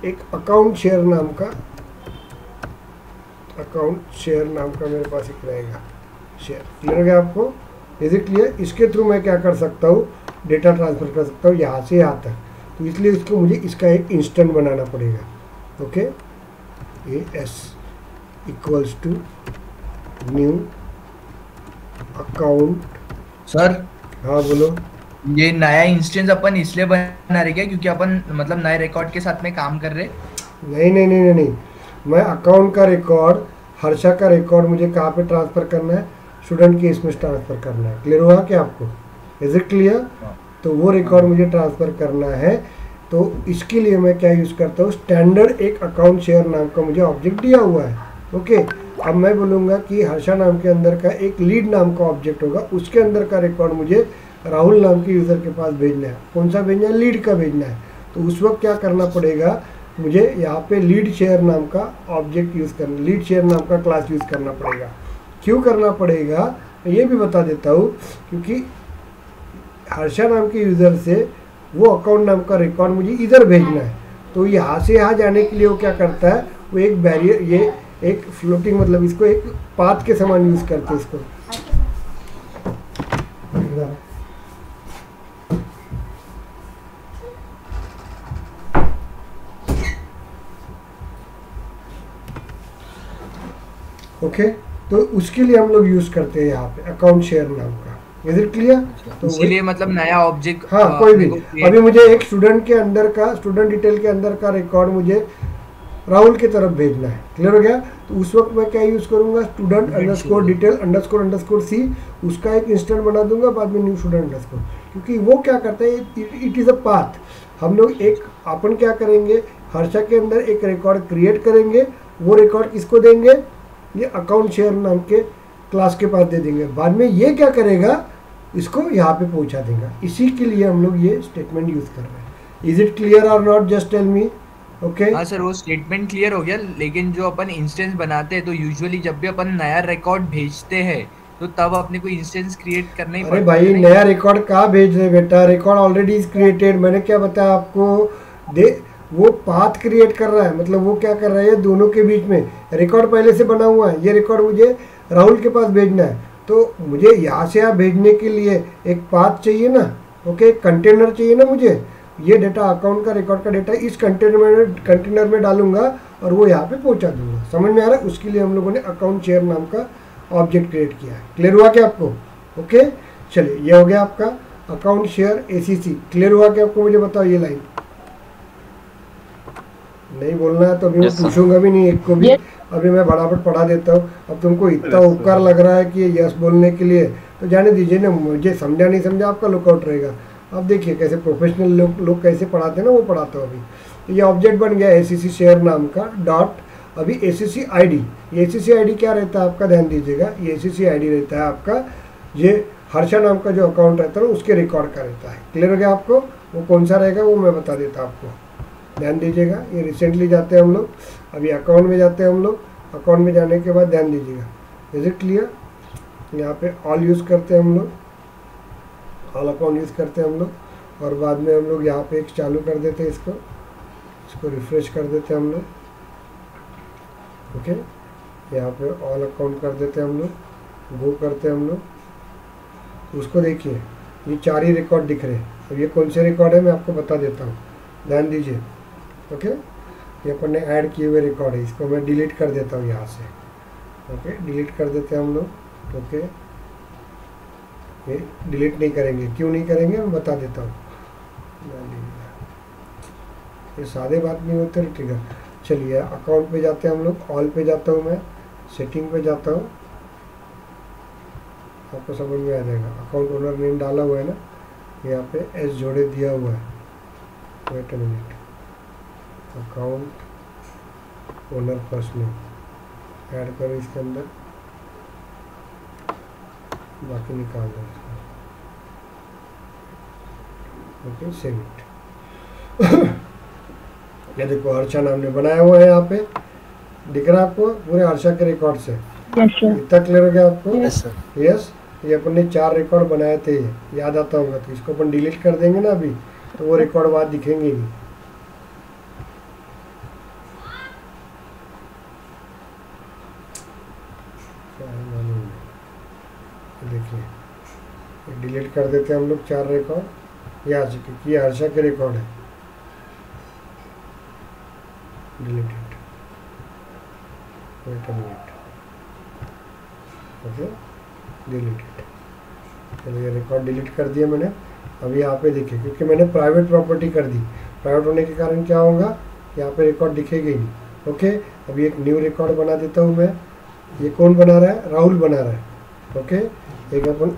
एक अकाउंट शेयर नाम का मेरे पास एक रहेगा शेयर। क्लियर हो गया आपको? Is it clear? इसके थ्रू मैं क्या कर सकता हूँ, डेटा ट्रांसफ़र कर सकता हूँ यहाँ से यहाँ तक। तो इसलिए इसको मुझे इसका एक इंस्टेंट बनाना पड़ेगा। Okay, AS equals to new account. Sir हाँ बोलो। ये नया इंस्टेंस अपन इसलिए बना रहे क्या क्योंकि अपन मतलब नए रिकॉर्ड के साथ में काम कर रहे? नहीं, मैं अकाउंट का रिकॉर्ड, हर्षा का रिकॉर्ड मुझे कहाँ पे ट्रांसफ़र करना है, स्टूडेंट के इसमें ट्रांसफ़र करना है। क्लियर हुआ क्या आपको? Is it clear? तो वो रिकॉर्ड मुझे ट्रांसफ़र करना है। तो इसके लिए मैं क्या यूज़ करता हूँ, स्टैंडर्ड एक अकाउंट शेयर नाम का मुझे ऑब्जेक्ट दिया हुआ है। ओके, अब मैं बोलूँगा कि हर्षा नाम के अंदर का एक लीड नाम का ऑब्जेक्ट होगा, उसके अंदर का रिकॉर्ड मुझे राहुल नाम के यूज़र के पास भेजना है। कौन सा भेजना है? लीड का भेजना है। तो उस वक्त क्या करना पड़ेगा, मुझे यहाँ पे लीड शेयर नाम का ऑब्जेक्ट यूज़ करना, लीड शेयर नाम का क्लास यूज़ करना पड़ेगा। क्यों करना पड़ेगा ये भी बता देता हूँ, क्योंकि हर्षा नाम के यूज़र से वो अकाउंट नाम का रिकॉर्ड मुझे इधर भेजना है। तो यहाँ से यहाँ जाने के लिए वो क्या करता है, वो एक बैरियर, ये एक फ्लोटिंग, मतलब इसको एक पाथ के समान यूज़ करते हैं इसको। ओके, तो उसके लिए हम लोग यूज़ करते हैं यहाँ पे अकाउंट शेयर नाम का। Is it clear? तो इसलिए मतलब नया ऑब्जेक्ट, हाँ कोई भी, अभी मुझे एक स्टूडेंट के अंदर का, स्टूडेंट डिटेल के अंदर का रिकॉर्ड मुझे राहुल की तरफ भेजना है। क्लियर हो गया? तो उस वक्त मैं क्या यूज़ करूँगा, student underscore detail underscore C, उसका एक इंस्टेंट बना दूंगा, बाद में न्यू स्टूडेंट अंडरस्कोर। क्योंकि वो क्या करता है, इट इज़ अ पाथ। हम लोग एक अपन क्या करेंगे, हर्षा के अंदर एक रिकॉर्ड क्रिएट करेंगे, वो रिकॉर्ड किसको देंगे, ये अकाउंट शेयर नाम के क्लास के पास दे देंगे। बाद में ये क्या करेगा, इसको यहाँ पे पहुँचा देगा। इसी के लिए हम लोग ये स्टेटमेंट यूज़ कर रहे हैं। इज इट क्लियर और not? Just tell me. Okay, हाँ सर, वो स्टेटमेंट क्लियर हो गया। लेकिन जो अपन इंस्टेंस बनाते हैं, तो यूजुअली जब भी अपन नया रिकॉर्ड भेजते हैं तो तब अपने को इंस्टेंस क्रिएट करना ही पड़ता है। अरे भाई, नया रिकॉर्ड कहाँ भेज रहे बेटा, रिकॉर्ड ऑलरेडी इज क्रिएटेड। मैंने क्या बताया आपको, वो पाथ क्रिएट कर रहा है, मतलब वो क्या कर रहा है, दोनों के बीच में रिकॉर्ड पहले से बना हुआ है, ये रिकॉर्ड मुझे राहुल के पास भेजना है, तो मुझे यहाँ से यहाँ भेजने के लिए एक पाथ चाहिए ना, ओके, एक कंटेनर चाहिए ना मुझे, ये डेटा अकाउंट का रिकॉर्ड का डेटा इस कंटेनर में डालूंगा और वो यहाँ पे पहुँचा दूंगा। समझ में आ रहा है? उसके लिए हम लोगों ने अकाउंट शेयर नाम का ऑब्जेक्ट क्रिएट किया है। क्लियर हुआ क्या आपको? ओके, चलिए ये हो गया आपका अकाउंट शेयर एसीसी। क्लियर हुआ क्या आपको? मुझे बताओ ये लाइन। नहीं बोलना है तो अभी मैं पूछूंगा भी नहीं एक को भी, अभी मैं फटाफट पढ़ा देता हूँ। अब तुमको इतना उपकार लग रहा है कि यस बोलने के लिए, तो जाने दीजिए ना, मुझे समझा नहीं समझा आपका लुकआउट रहेगा। अब देखिए कैसे प्रोफेशनल लोग कैसे पढ़ाते हैं ना, वो पढ़ाता हूँ अभी। तो ये ऑब्जेक्ट बन गया एसीसी शेयर नाम का डॉट, अभी एसीसी आईडी, ये एसीसी आईडी क्या रहता है आपका, ध्यान दीजिएगा, ये एसीसी आईडी रहता है आपका, ये हर्षा नाम का जो अकाउंट रहता है उसके रिकॉर्ड का रहता है। क्लियर हो गया आपको? वो कौन सा रहेगा वो मैं बता देता हूँ आपको, ध्यान दीजिएगा। ये रिसेंटली जाते हैं हम लोग, अभी अकाउंट में जाते हैं हम लोग। अकाउंट में जाने के बाद ध्यान दीजिएगा, इज इट क्लियर? यहाँ पे ऑल यूज़ करते हैं हम लोग, ऑल अकाउंट यूज़ करते हैं हम लोग, और बाद में हम लोग यहाँ पे एक चालू कर देते हैं, इसको रिफ्रेश कर देते हैं हम लोग। ओके, यहाँ पे ऑल अकाउंट कर देते हैं हम लोग, गो करते हैं हम लोग। उसको देखिए, ये 4 ही रिकॉर्ड दिख रहे हैं। अब ये कौन से रिकॉर्ड है मैं आपको बता देता हूँ, ध्यान दीजिए। ओके, ये अपन ने ऐड किए हुए रिकॉर्ड है, इसको मैं डिलीट कर देता हूँ यहाँ से। ओके, डिलीट कर देते हैं हम लोग। ओके, ये डिलीट नहीं करेंगे, क्यों नहीं करेंगे मैं बता देता हूँ। ये सादे बात नहीं होते ट्रिगर। चलिए अकाउंट पे जाते हैं हम लोग, ऑल पे जाता हूँ मैं, सेटिंग पे जाता हूँ, आपको समझ में आ जाएगा। अकाउंट ओनर नेम डाला हुआ है ना, यहाँ पे एस जोड़े दिया हुआ है। Wait a minute, account owner first name add करो इसके अंदर, बाकी निकाल दो इसको। Okay, save it. ये देखो हर्षा नाम ने बनाया हुआ है, यहाँ पे दिख रहा है आपको पूरे हर्षा के रिकॉर्ड से। इतना क्लियर हो गया आपको? यस, ये अपन ने 4 रिकॉर्ड बनाए थे, याद आता होगा। तो इसको अपन डिलीट कर देंगे ना अभी, तो वो रिकॉर्ड बाद दिखेंगे नहीं। देखिए डिलीट कर देते हैं हम लोग 4 रिकॉर्ड, ये आ चुके, कि हर्षा के रिकॉर्ड है। Deleted, wait a minute, okay, deleted. चलिए ये रिकॉर्ड डिलीट कर दिया मैंने। अभी यहाँ पे देखिए, क्योंकि मैंने प्राइवेट प्रॉपर्टी कर दी, प्राइवेट होने के कारण क्या होगा, यहाँ पे रिकॉर्ड दिखेगा ही नहीं। ओके, अभी एक न्यू रिकॉर्ड बना देता हूँ मैं। ये कौन बना रहा है? राहुल बना रहा है। ओके, एक अपन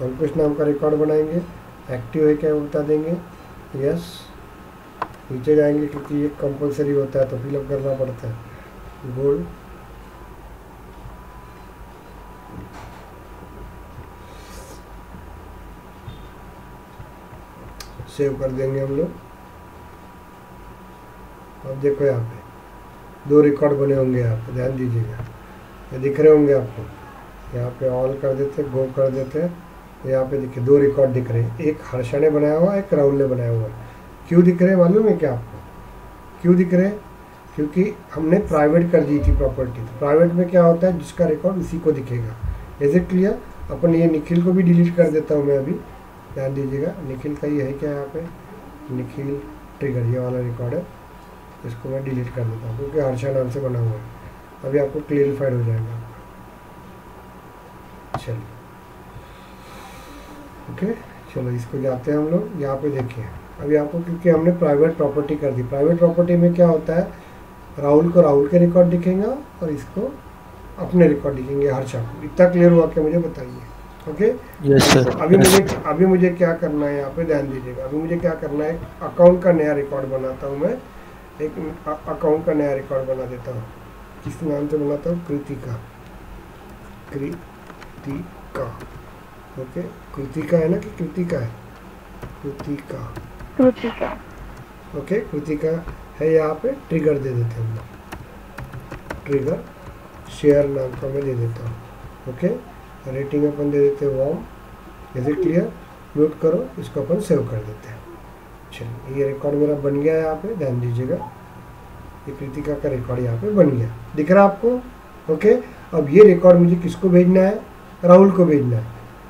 अंकुश नाम का रिकॉर्ड बनाएंगे, एक्टिव है क्या वो बता देंगे। यस, नीचे जाएंगे क्योंकि ये कंपलसरी होता है तो फिलअप करना पड़ता है। गोल्ड, सेव कर देंगे हम लोग। अब देखो यहाँ पे 2 रिकॉर्ड बने होंगे, यहाँ पे ध्यान दीजिएगा, ये दिख रहे होंगे आपको। यहाँ पे ऑल कर देते, गो कर देते हैं, यहाँ पे देखिए 2 रिकॉर्ड दिख रहे हैं, एक हर्षा ने बनाया हुआ है, एक राहुल ने बनाया हुआ है। क्यों दिख रहे हैं मालूम है क्या आपको? क्यों दिख रहे हैं? क्योंकि हमने प्राइवेट कर दी थी प्रॉपर्टी। तो प्राइवेट में क्या होता है, जिसका रिकॉर्ड उसी को दिखेगा। Is it clear? अपन ये निखिल को भी डिलीट कर देता हूँ मैं अभी, ध्यान दीजिएगा। निखिल का ये है क्या यहाँ पे, निखिल ट्रिगर, ये वाला रिकॉर्ड है, इसको मैं डिलीट कर देता हूँ क्योंकि हर्षा नाम से बना हुआ है। अभी आपको क्लियरिफाइड हो जाएगा। चलिए ओके, चलो इसको जाते हैं हम लोग। यहाँ पे देखिए अभी आपको, क्योंकि हमने प्राइवेट प्रॉपर्टी कर दी। प्राइवेट प्रॉपर्टी में क्या होता है, राहुल को राहुल के रिकॉर्ड दिखेगा और इसको अपने रिकॉर्ड दिखेंगे हर्षा को। इतना क्लियर हुआ क्या मुझे बताइए? Okay, yes sir. अभी मुझे क्या करना है, यहाँ पे ध्यान दीजिएगा। अभी मुझे क्या करना है, अकाउंट का नया रिकॉर्ड बनाता हूँ मैं। एक अकाउंट का नया रिकॉर्ड बना देता हूँ। किस नाम से बनाता हूँ? कृतिका। कृतिका, ओके, कृतिका है ना कि कृतिका है? कृतिका, कृतिका, ओके, कृतिका है। यहाँ पे ट्रिगर दे देते हैं हम लोग, ट्रिगर शेयर नाम का मैं दे देता हूँ। ओके, रेटिंग अपन दे देते हैं warm. Is it clear? Mute करो, इसको अपन सेव कर देते हैं। चलिए ये रिकॉर्ड मेरा बन गया है, यहाँ पे ध्यान दीजिएगा, ये कृतिका का रिकॉर्ड यहाँ पे बन गया, दिख रहा है आपको। ओके, अब ये रिकॉर्ड मुझे किसको भेजना है? राहुल को भेजना है।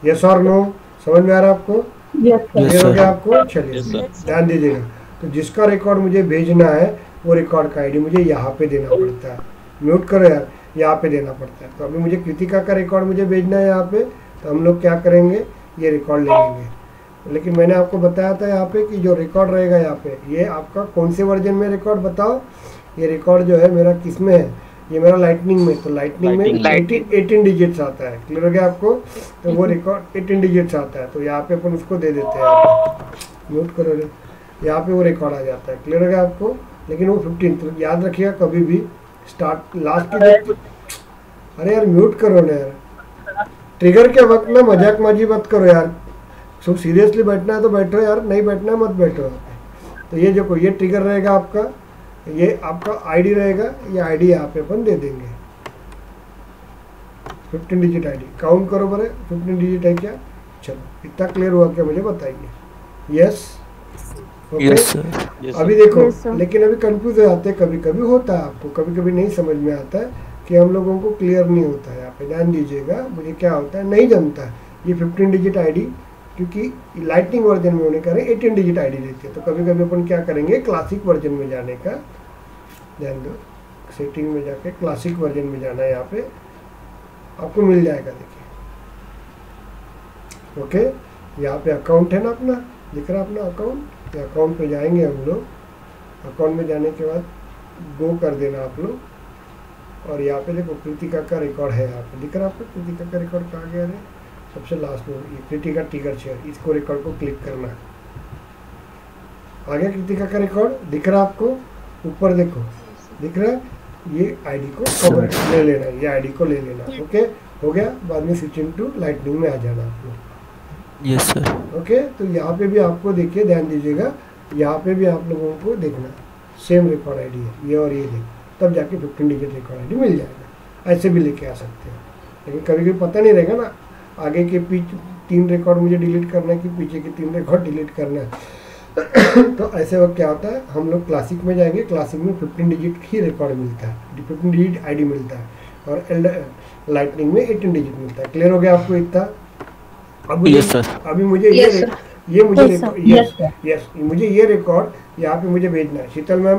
यस और नो, समझ में आ रहा है आपको? क्लियर हो गया आपको? चलिए ध्यान दीजिएगा, तो जिसका रिकॉर्ड मुझे भेजना है वो रिकॉर्ड का आईडी मुझे यहाँ पे देना पड़ता है। म्यूट करो यार, यहाँ पे देना पड़ता है। तो अभी मुझे कृतिका का रिकॉर्ड मुझे भेजना है यहाँ पे, तो हम लोग क्या करेंगे, ये रिकॉर्ड ले लेंगे। लेकिन मैंने आपको बताया था यहाँ पे कि जो रिकॉर्ड रहेगा यहाँ पे, ये आपका कौन से वर्जन में रिकॉर्ड बताओ? ये रिकॉर्ड जो है मेरा किस में है? ये मेरा लाइटनिंग में, तो लाइटनिंग में 18 डिजिट्स आता है। क्लियर हो गया आपको? तो वो रिकॉर्ड 18 डिजिट्स आता है, तो यहाँ पे अपन उसको दे देते हैं। म्यूट करो रे, यहाँ पे वो रिकॉर्ड आ जाता है। क्लियर हो गया आपको? लेकिन वो 15, तो याद रखिएगा कभी भी स्टार्ट लास्ट की, अरे यार म्यूट करो ना यार, ट्रिगर के वक्त में मजाकबाजी मत करो यार। सो सीरियसली बैठना है तो बैठो यार, नहीं बैठना है मत बैठो। तो ये जो ये ट्रिगर रहेगा आपका, ये आपका आईडी रहेगा, ये आईडी यहाँ पे अपन दे देंगे। 15 डिजिट आईडी काउंट करो बरे, 15 डिजिट है क्या? चलो इतना क्लियर हुआ क्या मुझे बताइए। Yes okay. अभी देखो लेकिन अभी कंफ्यूज हो जाते हैं, कभी कभी होता है आपको, कभी कभी नहीं समझ में आता है कि हम लोगों को क्लियर नहीं होता है। यहाँ पे ध्यान दीजिएगा, मुझे क्या होता है नहीं जमता ये 15 डिजिट आईडी, क्योंकि लाइटनिंग वर्जन में होने का 18 डिजिट आईडी रहती है। तो कभी कभी अपन क्या करेंगे, क्लासिक वर्जन में जाने का, ध्यान दो, सेटिंग में जाके क्लासिक वर्जन में जाना है, यहाँ पे आपको मिल जाएगा। देखिए ओके, यहाँ पे अकाउंट है ना अपना, दिख रहा है अपना अकाउंट, अकाउंट पे जाएंगे हम लोग। अकाउंट में जाने के बाद गो कर देना आप लोग, और यहाँ पे देखो कृतिका का रिकॉर्ड है, यहाँ पे दिख रहा है आपको कृतिका का रिकॉर्ड कहाँ गया है? सबसे लास्ट में ये कृतिका टिगर शेयर, इसको रिकॉर्ड को क्लिक करना है। आ गया कृतिका का रिकॉर्ड, दिख रहा है आपको? ऊपर देखो दिख रहा है, ये आईडी को कवर ले लेना, ये आईडी को ले लेना। ओके हो गया, बाद में स्विचिंग टू लाइटनिंग में आ जाना आप लोग। Yes sir. ओके, तो यहाँ पे भी आपको देखिए, ध्यान दीजिएगा, यहाँ पे भी आप लोगों को देखना सेम रिकॉर्ड आईडी है ये, और ये देख, तब जाके 15 डिजिट रिकॉर्ड आईडी मिल जाएगा। ऐसे भी लेके आ सकते हैं, लेकिन कभी कभी पता नहीं रहेगा ना, आगे के 3 रिकॉर्ड मुझे डिलीट करना है कि पीछे के 3 रिकॉर्ड डिलीट करना है। तो ऐसे वक्त क्या होता है, हम लोग क्लासिक में जाएंगे, क्लासिक में 15 डिजिट ही रिकॉर्ड मिलता है, 15 डिजिट आईडी मिलता है, और लाइटनिंग में 18 डिजिट मिलता है। क्लियर हो गया आपको इतना? अभी मुझे मुझे ये रिकॉर्ड यहाँ पे मुझे भेजना है। शीतल मैम,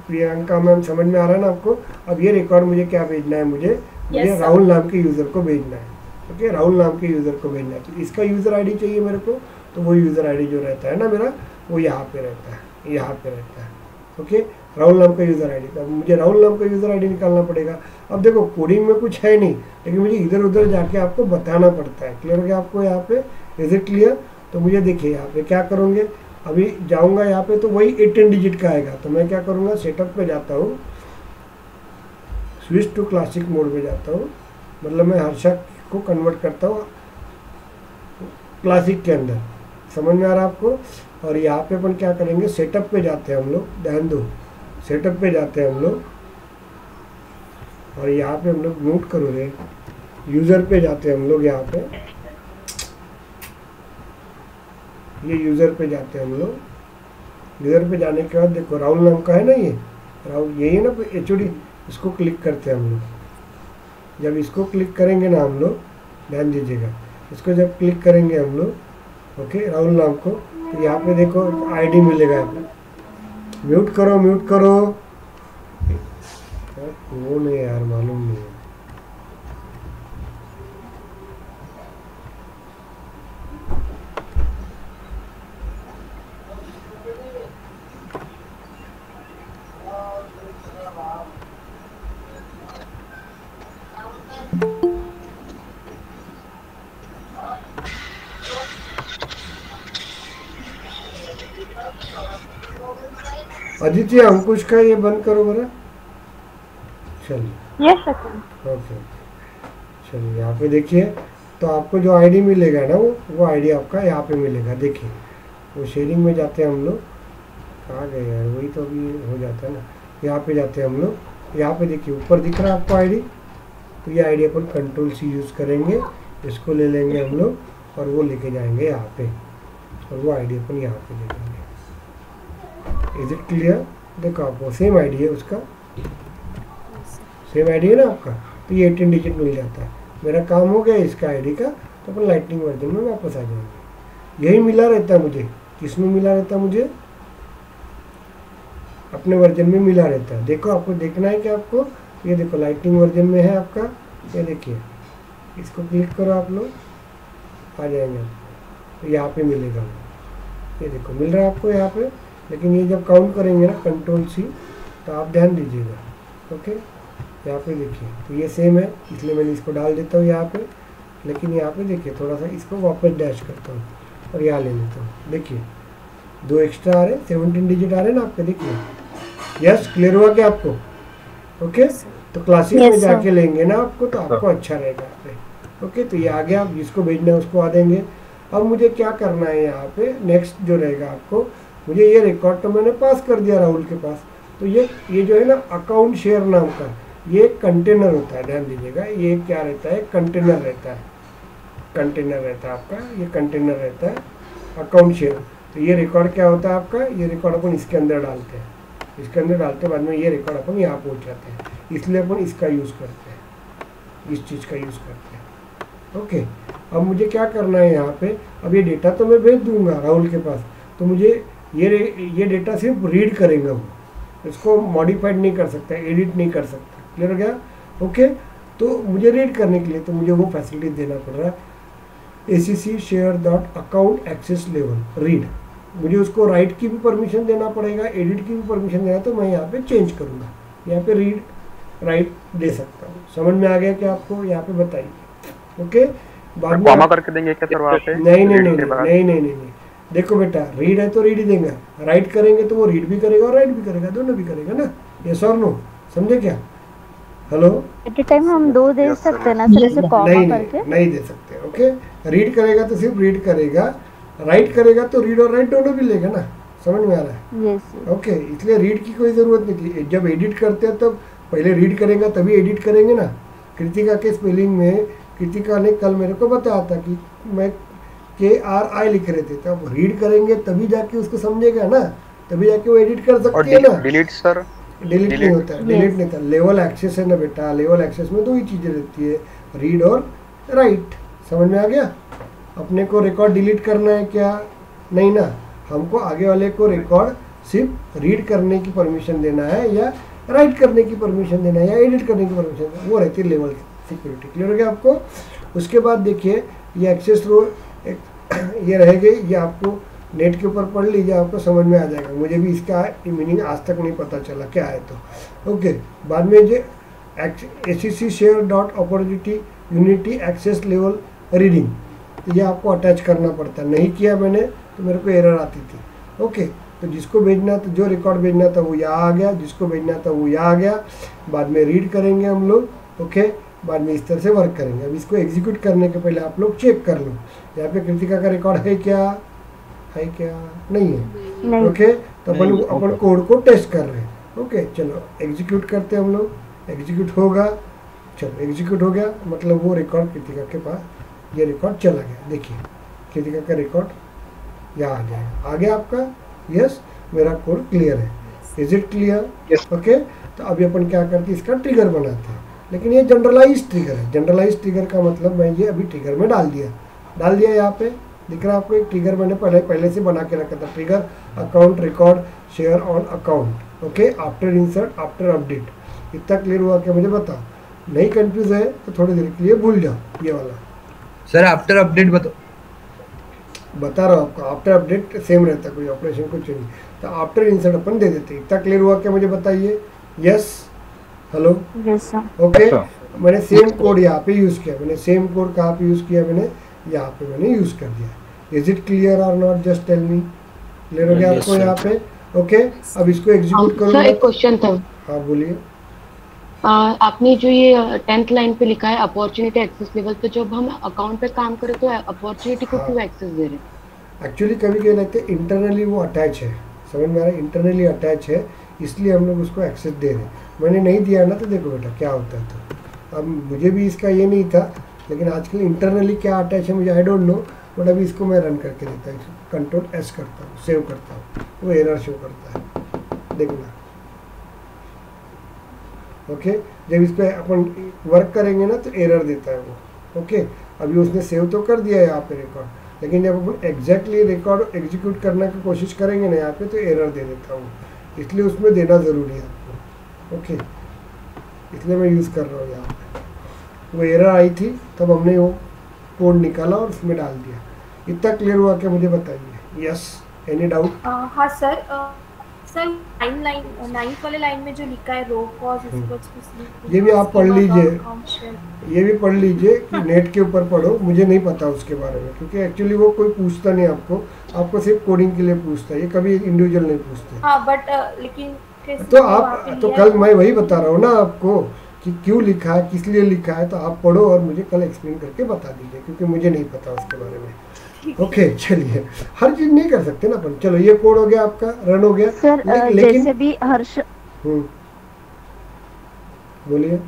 प्रियंका मैम, समझ में आ रहा है ना आपको? अब ये रिकॉर्ड मुझे क्या भेजना है, मुझे राहुल नाम के यूज़र को भेजना है। ओके, राहुल नाम के यूज़र को भेजना है, तो इसका यूज़र आईडी चाहिए मेरे को, तो वो यूज़र आईडी जो रहता है ना मेरा, वो यहाँ पे रहता है, यहाँ पे रहता है। ओके, राहुल नाम का यूज़र आईडी, अब मुझे राहुल नाम का यूज़र आईडी निकालना पड़ेगा। अब देखो कोडिंग में कुछ है नहीं, लेकिन मुझे इधर उधर जाके आपको बताना पड़ता है। क्लियर हो गया आपको यहाँ पे? Is it clear? तो मुझे देखिए यहाँ पे क्या करूँगे, अभी जाऊँगा यहाँ पे तो वही 18 डिजिट का आएगा। तो मैं क्या करूँगा, सेटअप पे जाता हूँ, स्विच टू क्लासिक मोड में जाता हूँ, मतलब मैं हर्षा को कन्वर्ट करता हूँ क्लासिक के अंदर। समझ में आ रहा है आपको? और यहाँ पे अपन क्या करेंगे, सेटअप पे जाते हैं हम लोग, ध्यान दो, सेटअप पे जाते हैं हम लोग, और यहाँ पे हम लोग नोट करो रे, यूज़र पे जाते हैं हम लोग, यहाँ पे ये यूज़र पे जाते हैं हम लोग। यूज़र पे जाने के बाद देखो राहुल नाम का है ना, ये राहुल यही है ना HOD, इसको क्लिक करते हैं हम लोग। जब इसको क्लिक करेंगे ना हम लोग, ध्यान दीजिएगा, इसको जब क्लिक करेंगे हम लोग, ओके, राहुल नाम को, तो यहाँ पे देखो आईडी मिलेगा। म्यूट करो, म्यूट करो, वो नहीं यार, मालूम नहीं है। अदिति अंकुश का ये बंद करो बरा, चलिए। Yes sir. ओके, चलिए यहाँ पे देखिए, तो आपको जो आईडी मिलेगा ना, वो आईडी आपका यहाँ पे मिलेगा। देखिए वो शेयरिंग में जाते हैं हम लोग, कहाँ गए यार, वही तो अभी हो जाता है ना, यहाँ पे जाते हैं हम लोग। यहाँ पे देखिए ऊपर दिख रहा है आपको आईडी, तो ये आईडी अपन कंट्रोल C यूज़ करेंगे, इसको ले लेंगे हम लोग और वो लेके जाएंगे यहाँ पे। और वो आईडी अपन यहाँ पे दे देंगे। Is it clear? देखो आपको सेम आईडी है उसका, सेम आईडी है ना आपका, तो ये 18 डिजिट मिल जाता है। मेरा काम हो गया इसका आईडी का, तो अपन लाइटनिंग वर्जन में वापस आ जाएंगे। यही मिला रहता है मुझे, किसमें मिला रहता है मुझे? अपने वर्जन में मिला रहता है। देखो आपको देखना है कि आपको ये देखो लाइटनिंग वर्जन में है आपका, ये देखिए इसको क्लिक करो आप लोग, आ जाएंगे तो यहाँ पे मिलेगा। ये देखो मिल रहा है आपको यहाँ पे, लेकिन ये जब काउंट करेंगे ना कंट्रोल सी, तो आप ध्यान दीजिएगा। ओके, यहाँ पे देखिए तो ये सेम है, इसलिए मैंने इसको डाल देता हूँ यहाँ पे। लेकिन यहाँ पे देखिए थोड़ा सा इसको वापस डैश करता हूँ और यहाँ ले लेता हूँ। देखिए 2 एक्स्ट्रा आ रहे, 17 डिजिट आ रहे ना आपके, देखिए। यस, क्लियर हुआ क्या आपको? ओके, तो क्लासिक में जाके लेंगे ना आपको, तो आपको अच्छा रहेगा यहाँ पे। ओके, तो ये आ गया, आप जिसको भेजना है उसको आ देंगे। अब मुझे क्या करना है यहाँ पे, नेक्स्ट जो रहेगा आपको, मुझे ये रिकॉर्ड तो मैंने पास कर दिया राहुल के पास। तो ये जो है ना अकाउंट शेयर नाम का, ये कंटेनर होता है, ध्यान दीजिएगा। ये क्या रहता है? कंटेनर रहता है, कंटेनर रहता है आपका, ये कंटेनर रहता है अकाउंट शेयर। तो ये रिकॉर्ड क्या होता है आपका, ये रिकॉर्ड अपन इसके अंदर डालते हैं, इसके अंदर डालते बाद में ये रिकॉर्ड अपन यहाँ पहुँच जाते हैं, इसलिए अपन इसका यूज़ करते हैं, इस चीज़ का यूज़ करते हैं। ओके, अब मुझे क्या करना है यहाँ पे, अब ये डेटा तो मैं भेज दूंगा राहुल के पास, तो मुझे ये डेटा सिर्फ रीड करेंगे वो, इसको मॉडिफाइड नहीं कर सकता, एडिट नहीं कर सकता। क्लियर हो गया? ओके, तो मुझे रीड करने के लिए तो मुझे वो फैसिलिटी देना पड़ रहा है, ACC share dot account access level read. मुझे उसको राइट की भी परमिशन देना पड़ेगा, एडिट की भी परमिशन देना, तो मैं यहाँ पे चेंज करूँगा, यहाँ पे रीड राइट दे सकता हूँ। समझ में आ गया क्या आपको? यहाँ पे बताइए। ओके, बाद में कॉमा करके देंगे क्या सर वहाँ पे? नहीं, देखो बेटा, रीड है तो रीड ही देंगे, राइट करेंगे तो वो रीड भी करेगा और राइट भी करेगा, दोनों भी करेगा ना। यस और नो, समझे क्या? हेलो, एट ए टाइम हम 2 दे सकते हैं ना सर, ऐसे कॉमा करके? नहीं दे सकते। ओके, रीड करेगा तो सिर्फ रीड करेगा, राइट करेगा तो रीड और राइट दोनों भी लेगा ना। समझ में आ रहा है? यस। ओके, इसलिए रीड की कोई ज़रूरत नहीं थी। जब एडिट करते हैं तब पहले रीड करेंगे तभी एडिट करेंगे ना। कृतिका के स्पेलिंग में कृतिका ने कल मेरे को बताया था कि मैं KRI लिख रहे थे, तब रीड करेंगे तभी जाके उसको समझेगा ना, तभी जाके वो एडिट कर सकती है ना। Delete sir? डिलीट नहीं होता है, डिलीट नहीं था। लेवल एक्सेस है ना बेटा, लेवल एक्सेस में 2 ही चीज़ें रहती है, रीड और राइट। समझ में आ गया? अपने को रिकॉर्ड डिलीट करना है क्या? नहीं ना, हमको आगे वाले को रिकॉर्ड सिर्फ रीड करने की परमिशन देना है, या राइट करने की परमिशन देना है, या एडिट करने की परमिशन देना है, वो रहती है लेवल सिक्योरिटी। क्लियर हो गया आपको? उसके बाद देखिए ये एक्सेस रोल ये रहेगी, ये आपको नेट के ऊपर पढ़ लीजिए, आपको समझ में आ जाएगा। मुझे भी इसका मीनिंग आज तक नहीं पता चला क्या है। तो ओके, बाद में जो ACC share dot opportunity unity access level reading, तो ये आपको अटैच करना पड़ता है। नहीं किया मैंने तो मेरे को एरर आती थी। ओके, तो जिसको भेजना था, जो रिकॉर्ड भेजना था वो यहाँ आ गया, जिसको भेजना था वो यहाँ आ गया। बाद में रीड करेंगे हम लोग। ओके, बाद में इस तरह से वर्क करेंगे। अब इसको एग्जीक्यूट करने के पहले आप लोग चेक कर लो, यहाँ पे कृतिका का रिकॉर्ड है क्या, है क्या? नहीं है। ओके, तो अपन कोड को टेस्ट कर रहे हैं। ओके, चलो एग्जीक्यूट करते हैं हम लोग। एग्जीक्यूट होगा, चलो एग्जीक्यूट हो गया, मतलब वो रिकॉर्ड कृतिका के पास ये रिकॉर्ड चला गया। देखिए कृतिका का रिकॉर्ड यहाँ आ जाएगा। आ गया आपका? यस, मेरा कोड क्लियर है। Is it clear? ओके, तो अभी अपन क्या करते हैं, इसका ट्रिगर बनाते हैं। लेकिन ये जनरलाइज ट्रिगर है। जनरलाइज ट्रिगर का मतलब मैं ये अभी ट्रिगर में डाल दिया यहाँ पे दिख रहा है आपको। एक ट्रिगर मैंने पहले से बना के रखा था। Trigger account record share on account. Okay, after insert after update. इतना क्लियर हुआ क्या? मुझे बताओ, नहीं कंफ्यूज है तो थोड़ी देर के लिए भूल जाओ ये वाला। सर आफ्टर अपडेट बता रहा हूँ आपको, आफ्टर अपडेट सेम रहता है, कोई ऑपरेशन कुछ नहीं। तो आफ्टर इंसर्ट अपन दे देते। इतना क्लियर हुआ क्या? मुझे बताइए। Yes, hello, okay. मैंने सेम कोड यहाँ पे यूज़ किया। मैंने सेम कोड कहाँ पे यूज़ किया? मैंने यहाँ पे मैंने यूज़ कर दिया। इज इट क्लियर और not? Just tell me. Clear हो गया आपको यहाँ पे? ओके, अब इसको एग्जीक्यूट करूँगा। सर एक क्वेश्चन था। हाँ बोलिए। आपने जो ये 10th लाइन पे लिखा है अपॉर्चुनिटी एक्सेस लेवल, तो जब हम अकाउंट पे काम करें तो अपॉर्चुनिटी को क्यों एक्सेस दे रहे हैं? एक्चुअली कभी क्या रहते हैं, इंटरनली वो अटैच है। समझ में आ रहा है? इंटरनली अटैच है, इसलिए हम लोग उसको एक्सेस दे रहे हैं। मैंने नहीं दिया ना, तो देखो बेटा क्या होता है। तो अब मुझे भी इसका ये नहीं था, लेकिन आजकल इंटरनली क्या अटैच है मुझे आई डोंट नो। बट अभी इसको मैं रन करके देता हूँ, कंट्रोल एस करता हूँ, सेव करता हूँ, वो एरर शो करता है, देखना। ओके, जब इस पर अपन वर्क करेंगे ना तो एरर देता है वो। ओके, अभी उसने सेव तो कर दिया है यहाँ पे रिकॉर्ड, लेकिन जब अपन एग्जैक्टली रिकॉर्ड एग्जीक्यूट करने की कोशिश करेंगे ना यहाँ पे तो एरर दे देता हूँ, इसलिए उसमें देना ज़रूरी है आपको। ओके, इसलिए मैं यूज़ कर रहा हूँ यहाँ पे। वो एरर आई थी तब हमने वो कोड निकाला और उसमें डाल दिया। इतना क्लियर हुआ क्या, मुझे बताइए। Yes, any doubt? हाँ सर, सर नाइन्थ वाले लाइन में जो लिखा है रो कॉज, ये भी आप पढ़ लीजिए, ये भी पढ़ लीजिए कि नेट के ऊपर पढ़ो, मुझे नहीं पता उसके बारे में, क्योंकि एक्चुअली वो कोई पूछता नहीं आपको सिर्फ कोडिंग के लिए पूछता है, ये कभी इंडिविजुअल नहीं पूछते। हाँ बट लेकिन तो आप तो कल मैं वही बता रहा हूँ ना आपको कि क्यों लिखा है, किस लिए लिखा है, तो आप पढ़ो और मुझे कल एक्सप्लेन करके बता दीजिए, क्योंकि मुझे नहीं पता उसके बारे में। ओके, चलिए, हर चीज नहीं कर सकते ना अपन। चलो, ये कोड हो गया आपका, रन हो गया सर। लेकिन जैसे भी हर्ष, बोलिए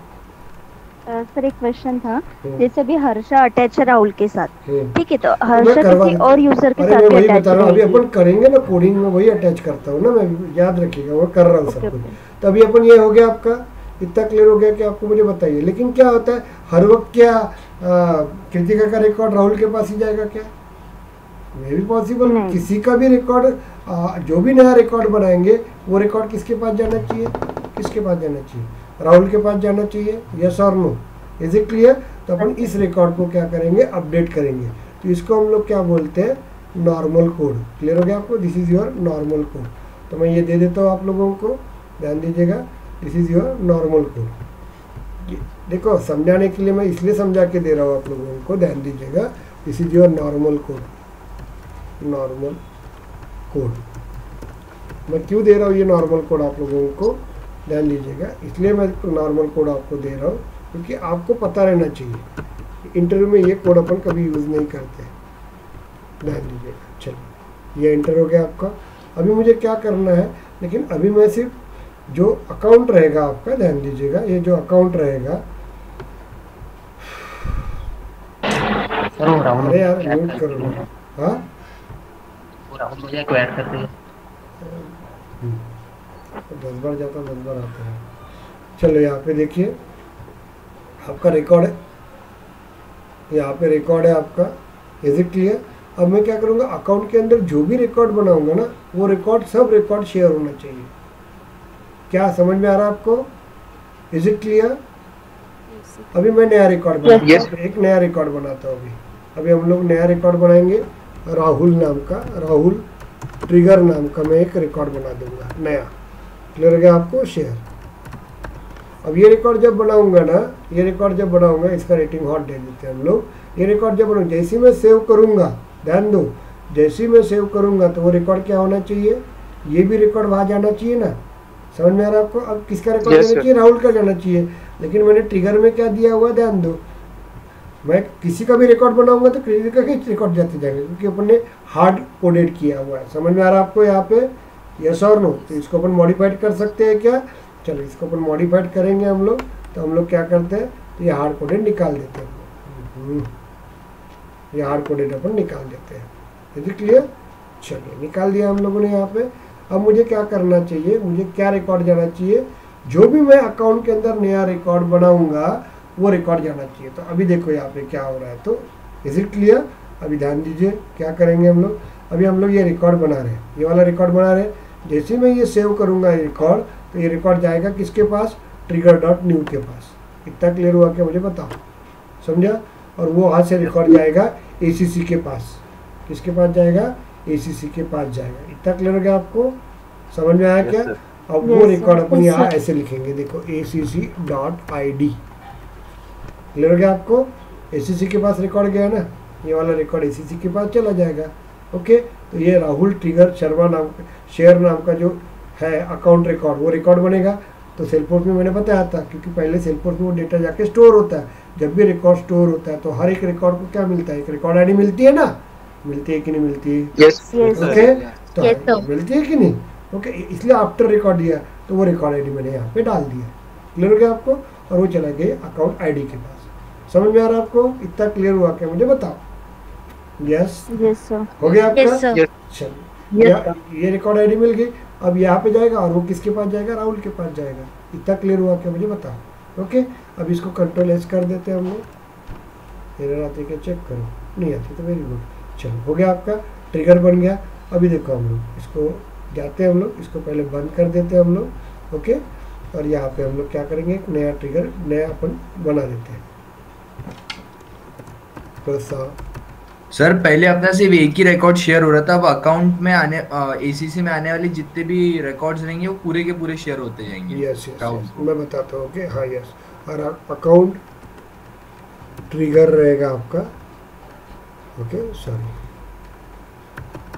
सर एक क्वेश्चन था, जैसे भी हर्षा अटैच है राहुल के साथ, ठीक है, तो मैं हर्षा करवा किसी और यूजर के अरे साथ मैं भी वही अटैच बता रहा हूँ, अभी रहेगी। अपन करेंगे ना कोडिंग में, वही अटैच करता हूँ ना मैं, याद रखिएगा, वो कर रहा हूँ सब कुछ। तो अभी अपन ये हो गया आपका, इतना क्लियर हो गया कि आपको मुझे बताइए। लेकिन क्या होता है, हर वक्त क्या कृतिका का रिकॉर्ड राहुल के पास ही जाएगा क्या? मे भी पॉसिबल, किसी का भी रिकॉर्ड, जो भी नया रिकॉर्ड बनाएंगे वो रिकॉर्ड किसके पास जाना चाहिए, किसके पास जाना चाहिए? राहुल के पास जाना चाहिए। यस और नो, इज इट क्लियर? तो अपन इस रिकॉर्ड को क्या करेंगे, अपडेट करेंगे। तो इसको हम लोग क्या बोलते हैं, नॉर्मल कोड। क्लियर हो गया आपको? This is your normal code. तो मैं ये दे देता हूँ आप लोगों को, ध्यान दीजिएगा, this is your normal code. देखो, समझाने के लिए मैं इसलिए समझा के दे रहा हूँ आप लोगों को, ध्यान दीजिएगा, this is your normal code. Normal code मैं क्यों दे रहा हूँ ये नॉर्मल कोड आप लोगों को, ध्यान दीजिएगा, इसलिए मैं नॉर्मल कोड आपको दे रहा हूँ क्योंकि आपको पता रहना चाहिए। इंटरव्यू में ये कोड अपन कभी यूज़ नहीं करते, ध्यान दीजिएगा। चलिए, ये इंटर हो गया आपका। अभी मुझे क्या करना है, लेकिन अभी मैं सिर्फ जो अकाउंट रहेगा आपका, ध्यान दीजिएगा, ये जो अकाउंट रहेगा, अरे यार म्यूट करो ना। हाँ, राहुल मुझे को ऐड कर दिया, 10 बार जाता 10 बार आता है। चलो, यहाँ पे देखिए आपका रिकॉर्ड है, यहाँ पे रिकॉर्ड है आपका। Is it clear? अब मैं क्या करूँगा, अकाउंट के अंदर जो भी रिकॉर्ड बनाऊंगा ना, वो रिकॉर्ड सब रिकॉर्ड शेयर होना चाहिए। क्या समझ में आ रहा है आपको? Is it clear? अभी मैं नया रिकॉर्ड बनाता हूँ, एक नया रिकॉर्ड बनाता हूँ। अभी हम लोग नया रिकॉर्ड बनाएंगे, राहुल नाम का, राहुल ट्रिगर नाम का मैं एक रिकॉर्ड बना दूंगा नया। क्लियर हो गया आपको? शेयर। अब ये रिकॉर्ड जब बनाऊंगा ना, ये रिकॉर्ड जब बनाऊंगा, इसका रेटिंग हॉट दे देते हैं हम लोग। ये रिकॉर्ड जब बनाऊंगा, जैसे मैं सेव करूंगा, ध्यान दो, जैसे मैं सेव करूंगा तो वो रिकॉर्ड क्या होना चाहिए, ये भी रिकॉर्ड वहाँ जाना चाहिए ना। समझ में आ रहा है आपको? अब किसका रिकॉर्ड जाना चाहिए? राहुल का जाना चाहिए। लेकिन मैंने ट्रिगर में क्या दिया हुआ, ध्यान दो, मैं किसी का भी रिकॉर्ड बनाऊंगा तो कृतिका के रिकॉर्ड जाते जाएंगे, क्योंकि अपन ने हार्ड कोडेड किया हुआ है। समझ में आ रहा है आपको यहाँ पे? यस और नो? तो इसको अपन मॉडिफाइड कर सकते हैं क्या? चलो, इसको अपन मॉडिफाइड करेंगे हम लोग। तो हम लोग क्या करते हैं, तो ये हार्ड कोडेड निकाल देते हैं, ये हार्ड कोडेड अपन निकाल देते हैं। Is it clear? चलिए, निकाल दिया हम लोगों ने यहाँ पे। अब मुझे क्या करना चाहिए, मुझे क्या रिकॉर्ड जाना चाहिए, जो भी मैं अकाउंट के अंदर नया रिकॉर्ड बनाऊंगा वो रिकॉर्ड जाना चाहिए। तो अभी देखो यहाँ पे क्या हो रहा है, तो इज इट क्लियर? अभी ध्यान दीजिए, क्या करेंगे हम लोग, अभी हम लोग ये रिकॉर्ड बना रहे हैं, ये वाला रिकॉर्ड बना रहे हैं। जैसे मैं ये सेव करूँगा रिकॉर्ड, तो ये रिकॉर्ड जाएगा किसके पास, trigger.new के पास। इतना क्लियर हुआ क्या, मुझे बताओ, समझा? और वो वहाँ से रिकॉर्ड जाएगा ACC के पास। किसके पास जाएगा? ACC के पास जाएगा। इतना क्लियर हो गया आपको? समझ में आया क्या? अब वो रिकॉर्ड अपन यहाँ ऐसे लिखेंगे, देखो acc.id। क्लियर हो गया आपको? ACC के पास रिकॉर्ड गया ना, ये वाला रिकॉर्ड ACC के पास चला जाएगा। ओके, तो ये राहुल ट्रिगर शर्मा नाम, शेयर नाम का जो है अकाउंट रिकॉर्ड, वो रिकॉर्ड बनेगा। तो सेलफोर्स में मैंने बताया था, क्योंकि पहले सेलफोर्स में वो डेटा जाके स्टोर होता है। जब भी रिकॉर्ड स्टोर होता है तो हर एक रिकॉर्ड को क्या मिलता है, एक रिकॉर्ड आईडी मिलती है ना, मिलती है कि नहीं मिलती है? यस ओके, तो मिलती है कि नहीं? ओके, इसलिए आफ्टर रिकॉर्ड दिया तो वो रिकॉर्ड आईडी मैंने यहाँ पे डाल दिया। क्लियर हो गया आपको? और वो चला गया अकाउंट आईडी के पास। समझ में आ रहा है आपको? इतना क्लियर हुआ क्या, मुझे बताओ। Yes yes sir. हो गया आपका? Yes sir. चलो ये रिकॉर्ड आईडी मिल गई। अब यहाँ पे जाएगा और वो किसके पास जाएगा? राहुल के पास जाएगा। इतना क्लियर हुआ क्या मुझे बताओ? ओके, अब इसको कंट्रोल एस कर देते हैं हम लोग। एरर आती है क्या चेक करो, नहीं आती तो वेरी गुड। चलो हो गया आपका, ट्रिगर बन गया। अभी देखो हम लोग इसको जाते हैं, हम लोग इसको पहले बंद कर देते हैं हम लोग। ओके, और यहाँ पे हम लोग क्या करेंगे, एक नया ट्रिगर नया अपन बना देते हैं। सर पहले अपना सिर्फ एक ही रिकॉर्ड शेयर हो रहा था, अब अकाउंट में आने एसीसी में आने वाले जितने भी रिकॉर्ड्स रहेंगे वो पूरे के पूरे शेयर होते जाएंगे। यस मैं बताता हूँ। ओके हाँ यस, और अकाउंट ट्रिगर रहेगा आपका। ओके सॉरी,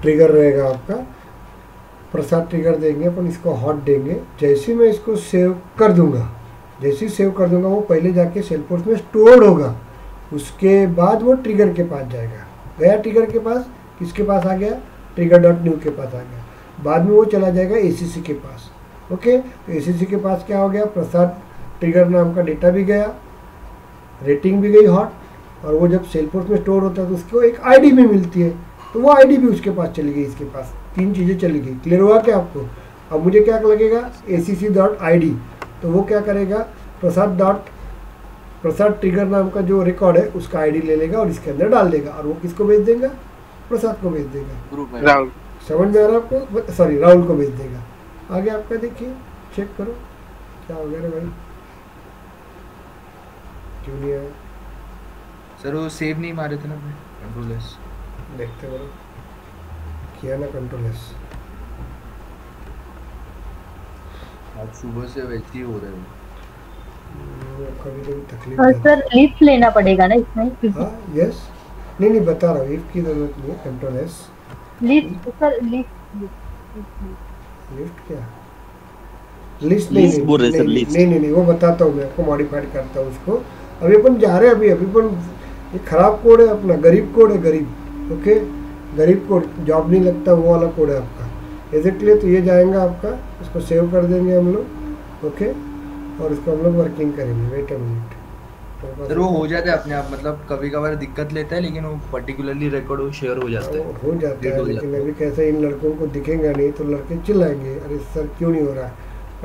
ट्रिगर रहेगा आपका प्रसाद ट्रिगर देंगे अपन, इसको हॉट देंगे। जैसे मैं इसको सेव कर दूंगा, जैसे ही सेव कर दूंगा वो पहले जाके सेलफोर्स में स्टोर्ड होगा, उसके बाद वो ट्रिगर के पास जाएगा। गया ट्रिगर के पास, किसके पास आ गया? trigger.new के पास आ गया। बाद में वो चला जाएगा ACC के पास। ओके, तो ACC के पास क्या हो गया? प्रसाद ट्रिगर नाम का डेटा भी गया, रेटिंग भी गई हॉट, और वो जब सेलफोर्स में स्टोर होता है तो उसको एक आईडी भी मिलती है, तो वो आईडी भी उसके पास चली गई, इसके पास। तीन चीज़ें चली गई। क्लियर हुआ क्या आपको? अब मुझे क्या लगेगा? ACC.id, तो वो क्या करेगा? प्रसाद ट्रिगर नाम का जो रिकॉर्ड है उसका आईडी ले लेगा और इसके अंदर डाल देगा, और वो किसको भेज देगा? प्रसाद को भेज देगा। राहुल समझ में आ रहा है आपको? सॉरी, राहुल को भेज देगा। आगे आपका देखिए, चेक करो क्या हो गया रे भाई, क्यों नहीं आया? सर वो सेव नहीं मारे थे ना अपने, कंट्रोल एस देखते बड़ो, किया ना कंट्रोल एस। आज सुबह से वैसे ही हो रहा है। कभी कभी तकलीफ सर लिफ्ट लेना पड़ेगा ना इसमें? हाँ यस, नहीं बता रहा हूँ, लिफ्ट की जरूरत नहीं है। Control S lift sir, lift क्या? लिस्ट नहीं, वो बताता हूँ मैं आपको, मॉडिफाइड करता हूँ उसको। अभी अपन जा रहे हैं, अभी अपन ये खराब कोड है अपना, गरीब कोड है, गरीब। ओके, गरीब कोड, जॉब नहीं लगता वो वाला कोड है आपका। एग्जैक्टली, तो ये जाएगा आपका, इसको सेव कर देंगे हम लोग। ओके, और इसको हम लोग वर्किंग करेंगे। वेट अ मिनट सर, वो हो जाता है अपने आप, मतलब कभी कभार दिक्कत लेता है, लेकिन वो पर्टिकुलरली रिकॉर्ड वो शेयर हो जाता है। हो जाता है, लेकिन अभी कैसे इन लड़कों को दिखेगा नहीं तो लड़के चिल्लाएंगे, अरे सर क्यों नहीं हो रहा है।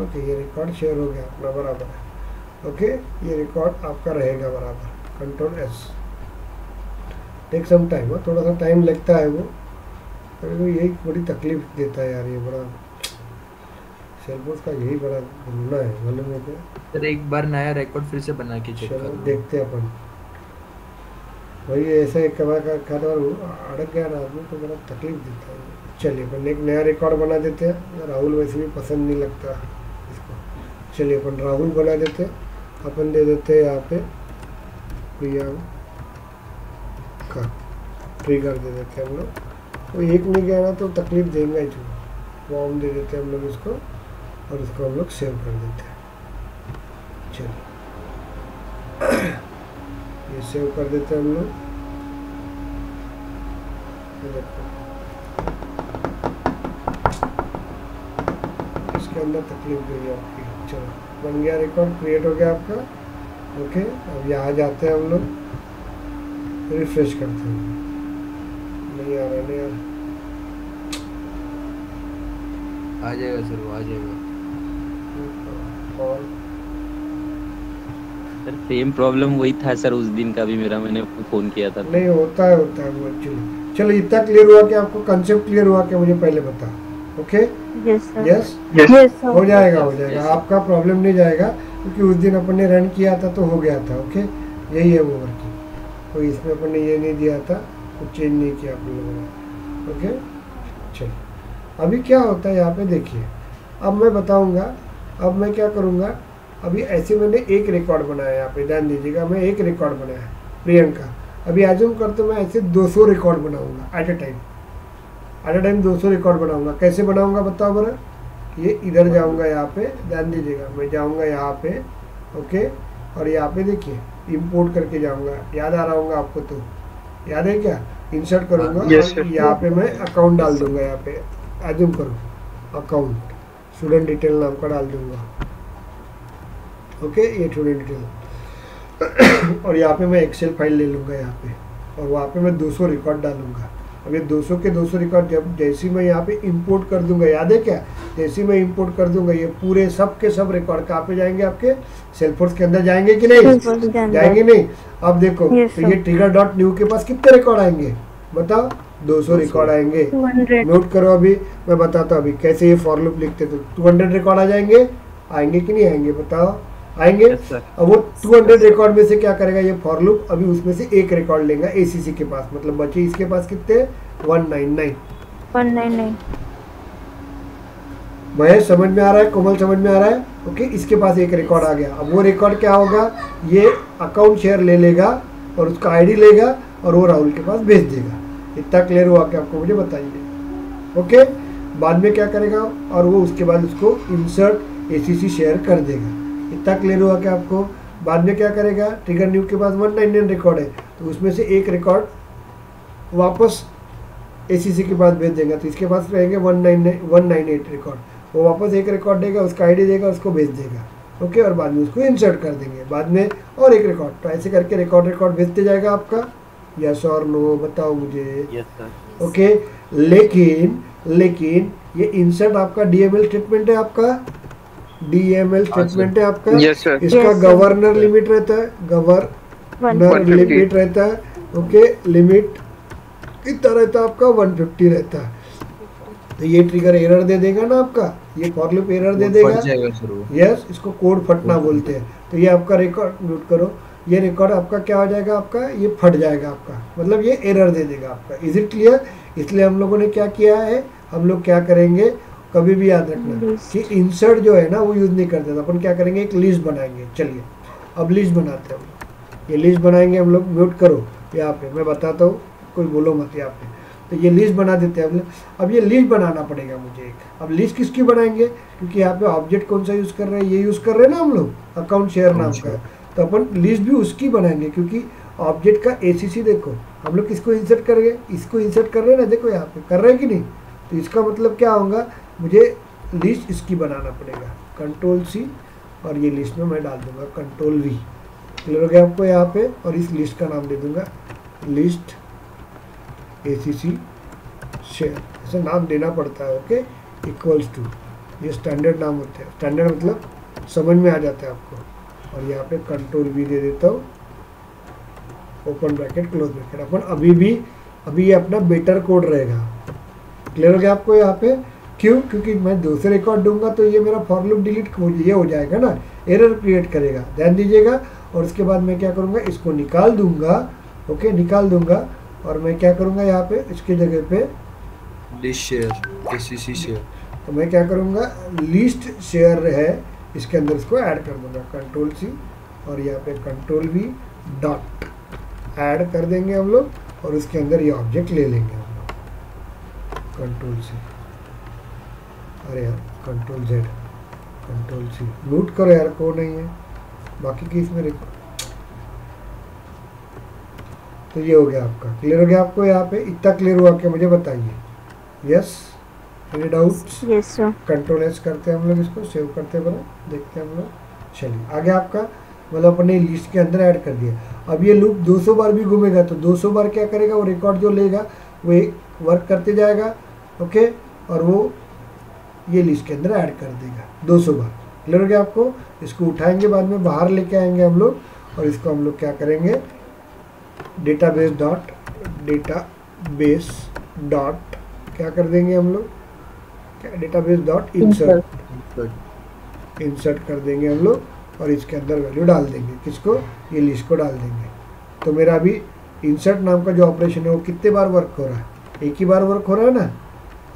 ओके, ये रिकॉर्ड शेयर हो गया अपना, बराबर है। ओके, ये रिकॉर्ड आपका रहेगा बराबर। Control S, take some time, थोड़ा सा टाइम लगता है वो, तो यही बड़ी तकलीफ देता है यार, ये बड़ा सेलफोर्स का यही बड़ा गुना है, मालूम है क्या? सर एक बार नया रिकॉर्ड फिर से बना के चेक करो, देखते हैं अपन। वही ऐसे कबार अड़क गया ना आदमी तो बड़ा तकलीफ देता है। चलिए अपन एक नया रिकॉर्ड बना देते हैं। राहुल वैसे भी पसंद नहीं लगता इसको। चलिए अपन राहुल बना देते हैं। अपन दे देते हैं यहाँ पे प्रियंका, ट्रिगर दे देते हैं हम लोग। तो एक नहीं गया ना तो तकलीफ देंगे ही, फॉर्म दे देते हैं हम लोग इसको, और इसको हम लोग सेव कर देते हैं। चलिए ये सेव कर देते हैं हम लोग। इसके अंदर तकलीफ गई आपकी। चलो बन गया, रिकॉर्ड क्रिएट हो गया आपका। ओके, अब यहाँ जाते हैं हम लोग, रिफ्रेश करते हैं। नहीं आ रहा, नहीं आ रहा, आ जाएगा सर, वो आ जाएगा। और सर सेम प्रॉब्लम वही था सर उस दिन का भी मेरा, मैंने फोन किया था। नहीं होता है वो एक्चुअली। चलो इतना क्लियर हुआ कि आपको कंसेप्ट क्लियर हुआ कि मुझे पहले बता। ओके, यस हो जाएगा आपका प्रॉब्लम नहीं जाएगा, क्योंकि उस दिन अपन ने रन किया था तो हो गया था। ओके, यही है वो वर्किंग, कोई इसमें अपन ने ये नहीं दिया था, कुछ चेंज नहीं किया अपन लोगों ने। ओके, चलो अभी क्या होता है यहाँ पे देखिए, अब मैं बताऊँगा। अब मैं क्या करूँगा, अभी ऐसे मैंने एक रिकॉर्ड बनाया, यहाँ पे ध्यान दीजिएगा, मैं एक रिकॉर्ड बनाया प्रियंका। अभी आजम करते मैं ऐसे 200 रिकॉर्ड बनाऊंगा एट ए टाइम 200 रिकॉर्ड बनाऊंगा। कैसे बनाऊंगा बताओ बरा? ये इधर जाऊंगा, यहाँ पे ध्यान दीजिएगा, मैं जाऊंगा यहाँ पे। ओके, और यहाँ पे देखिए इंपोर्ट करके जाऊंगा, याद आ रहा होगा आपको, तो याद है क्या? इंसर्ट करूंगा, यहाँ पे मैं अकाउंट डाल दूंगा, यहाँ पे आजम करो अकाउंट, स्टूडेंट डिटेल नाम का डाल दूंगा। ओके, ये स्टूडेंट डिटेल, और यहाँ पे मैं एक्सेल फाइल ले लूँगा यहाँ पे। और वहाँ पे मैं 200 रिकॉर्ड डालूंगा। अब ये 200 के 200 रिकॉर्ड जब जैसे मैं यहाँ पे इंपोर्ट कर दूंगा, याद है क्या, जैसे मैं इंपोर्ट कर दूंगा ये पूरे सब के सब रिकॉर्ड कहाँ पे जाएंगे, आपके सेल्फोर्स के अंदर जाएंगे कि नहीं, जाएंगे नहीं। अब देखो तो ये ट्रिगर डॉट न्यू के पास कितने रिकॉर्ड आएंगे बताओ, 200 रिकॉर्ड आएंगे। नोट करो, अभी मैं बताता हूँ अभी कैसे ये फॉर लूप लिखते, तो 200 रिकॉर्ड आ जाएंगे, आएंगे कि नहीं आएंगे बताओ, आएंगे। अब वो 200 रिकॉर्ड में से क्या करेगा ये फॉर लूप, अभी उसमें से एक रिकॉर्ड लेगा एसीसी के पास, मतलब बचे इसके पास कितने 199। महेश समझ में आ रहा है, कोमल समझ में आ रहा है, ओके। इसके पास एक रिकॉर्ड आ गया। अब वो रिकॉर्ड क्या होगा, ये अकाउंट शेयर ले लेगा और उसका आईडी लेगा और वो राहुल के पास भेज देगा। इतना क्लियर हुआ कि आपको मुझे बताइए, ओके। बाद में क्या करेगा, और वो उसके बाद उसको इंसर्ट एसीसी शेयर कर देगा। इतना क्लियर हुआ कि आपको। बाद में क्या करेगा, ट्रिगर न्यू के पास 199 रिकॉर्ड है, तो उसमें से एक रिकॉर्ड वापस एसीसी के पास भेज देगा, तो इसके पास रहेंगे 198 रिकॉर्ड। वो वापस एक रिकॉर्ड देगा, उसका आईडी देगा, उसको भेज देगा, ओके। और बाद में उसको इंसर्ट कर देंगे, बाद में और एक रिकॉर्ड। तो ऐसे करके रिकॉर्ड भेजते जाएगा आपका। यस और नो बताओ मुझे, ओके। लेकिन ये इंसर्ट आपका डीएमएल स्टेटमेंट है, आपका डीएमएल स्टेटमेंट है आपका। इसका गवर्नर लिमिट रहता है, गवर्नर लिमिट रहता है, ओके। लिमिट कितना रहता है आपका 150 रहता है। तो ये ट्रिगर एरर दे देगा ना आपका, ये फॉर लूप एरर दे देगा, यस। इसको कोड फटना बोलते हैं। तो ये आपका रिकॉर्ड नोट करो, ये रिकॉर्ड आपका क्या हो जाएगा, आपका ये फट जाएगा आपका, मतलब ये एरर दे देगा आपका। Is it clear? इसलिए हम लोगों ने क्या किया है, हम लोग क्या करेंगे, कभी भी याद रखना कि इंसर्ट जो है ना वो यूज नहीं करते, अपन क्या करेंगे, एक लिस्ट बनाएंगे। चलिए अब लिस्ट बनाते हैं हम लोग, ये लिस्ट बनाएंगे हम लोग। म्यूट करो यहाँ पे, मैं बताता हूँ, कोई बोलो मत यहाँ पे। तो ये लिस्ट बना देते हैं हम लोग। अब ये लिस्ट बनाना पड़ेगा मुझे एक। अब लिस्ट किसकी बनाएंगे, क्योंकि यहाँ पे ऑब्जेक्ट कौन सा यूज कर रहे हैं, ये यूज कर रहे हैं ना हम लोग, अकाउंट शेयर नाम का। तो अपन लिस्ट भी उसकी बनाएंगे, क्योंकि ऑब्जेक्ट का एसीसी देखो हम लोग किसको इंसर्ट करेंगे, इसको इंसर्ट कर रहे हैं ना, देखो यहाँ पे कर रहे हैं कि नहीं। तो इसका मतलब क्या होगा, मुझे लिस्ट इसकी बनाना पड़ेगा, कंट्रोल सी, और ये लिस्ट में मैं डाल दूंगा कंट्रोल वी। क्लियर हो गया आपको यहाँ पे। और इस लिस्ट का नाम दे दूंगा लिस्ट एसीसी शेयर, ऐसा नाम देना पड़ता है, ओके। इक्वल्स टू, ये स्टैंडर्ड नाम होते हैं, स्टैंडर्ड मतलब समझ में आ जाता है आपको। और यहाँ पे कंट्रोल वी दे देता हूँ, ओपन ब्रैकेट क्लोज ब्रैकेट। अपन अभी ये अपना बेटर कोड रहेगा। क्लियर हो गया आपको यहाँ पे। क्यों, क्योंकि मैं दूसरे रिकॉर्ड दूंगा तो ये मेरा फॉर लूप डिलीट ये हो जाएगा ना, एरर क्रिएट करेगा, ध्यान दीजिएगा। और उसके बाद मैं क्या करूँगा, इसको निकाल दूंगा, ओके, निकाल दूंगा। और मैं क्या करूँगा यहाँ पे, इसके जगह पे लिस्ट शेयर, एसीसी शेयर, तो मैं क्या करूँगा, लिस्ट शेयर है, इसके अंदर इसको ऐड कर दूंगा, कंट्रोल सी, और यहाँ पे कंट्रोल वी डॉट ऐड कर देंगे हम लोग। और उसके अंदर ये ऑब्जेक्ट ले लेंगे हम लोग, कंट्रोल सी, अरे यार control Z, control C. Note करो यार, को नहीं है बाकी की इसमें रिकॉर्ड। तो ये हो गया आपका। क्लियर हो गया आपको यहाँ पे, इतना क्लियर हुआ क्या मुझे बताइए। Yes, any doubts? Yes sir. Control S करते हैं हम लोग, इसको सेव करते हैं, बड़ा देखते हैं हम लोग। चलिए आगे आपका, मतलब अपने लिस्ट के अंदर ऐड कर दिया। अब ये लूप 200 बार भी घूमेगा, तो 200 बार क्या करेगा, वो रिकॉर्ड जो लेगा वो एक वर्क करते जाएगा, ओके। और वो ये लिस्ट के अंदर ऐड कर देगा 200 बार। क्लियर हो गया आपको। इसको उठाएंगे, बाद में बाहर लेके आएंगे हम लोग, और इसको हम लोग क्या करेंगे, डेटाबेस डॉट क्या कर देंगे हम लोग, क्या डेटाबेस डॉट इंसर्ट कर देंगे हम लोग। और इसके अंदर वैल्यू डाल देंगे, किसको, ये लिस्ट को डाल देंगे। तो मेरा अभी इंसर्ट नाम का जो ऑपरेशन है वो कितने बार वर्क हो रहा है, एक ही बार वर्क हो रहा है ना,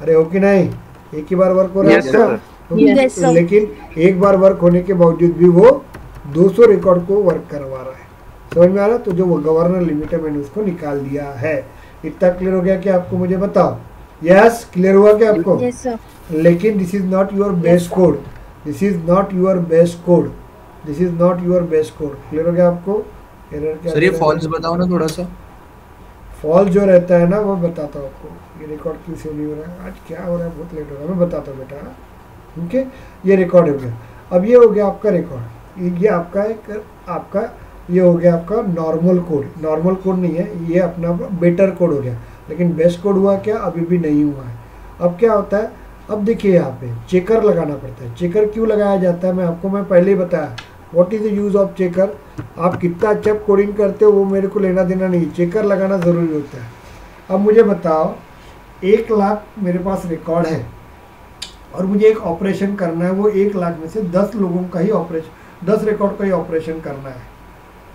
अरे हो कि नहीं, एक ही बार वर्क हो रहा है। लेकिन एक बार वर्क होने के बावजूद भी वो 200 रिकॉर्ड को वर्क करवा रहा है। समझ में आ रहा? तो जो वो गवर्नर लिमिट है मैंने उसको निकाल दिया है। इतना क्लियर हो गया कि आपको मुझे बताओ। यस, क्लियर हुआ क्या आपको? Yes sir. लेकिन this is not your base code, this is not your base code, this is not your base code. Clear हो गया आपको? एरर क्या सर ये फॉल्स बताओ ना थोड़ा सा। फॉल्स जो रहता है ना वो बताता हूँ आपको। ये रिकॉर्ड क्यों से नहीं हो रहा है, आज क्या हो रहा है, बहुत लेट हो रहा है, मैं बताता हूँ बेटा। ओके, ये रिकॉर्ड हो गया। अब ये हो गया आपका रिकॉर्ड, ये आपका एक आपका ये हो गया आपका नॉर्मल कोड। नॉर्मल कोड नहीं है, ये अपना बेटर कोड हो गया, लेकिन बेस्ट कोड हुआ क्या, अभी भी नहीं हुआ है। अब क्या होता है, अब देखिए यहाँ पे चेकर लगाना पड़ता है। चेकर क्यों लगाया जाता है, मैं पहले ही बताया what is the use of checker. आप कितना अच्छा कोडिंग करते हो वो मेरे को लेना देना नहीं, चेकर लगाना ज़रूरी होता है। अब मुझे बताओ 1 लाख मेरे पास रिकॉर्ड है और मुझे एक ऑपरेशन करना है, वो 1 लाख में से 10 लोगों का ही ऑपरेशन, 10 रिकॉर्ड का ही ऑपरेशन करना है।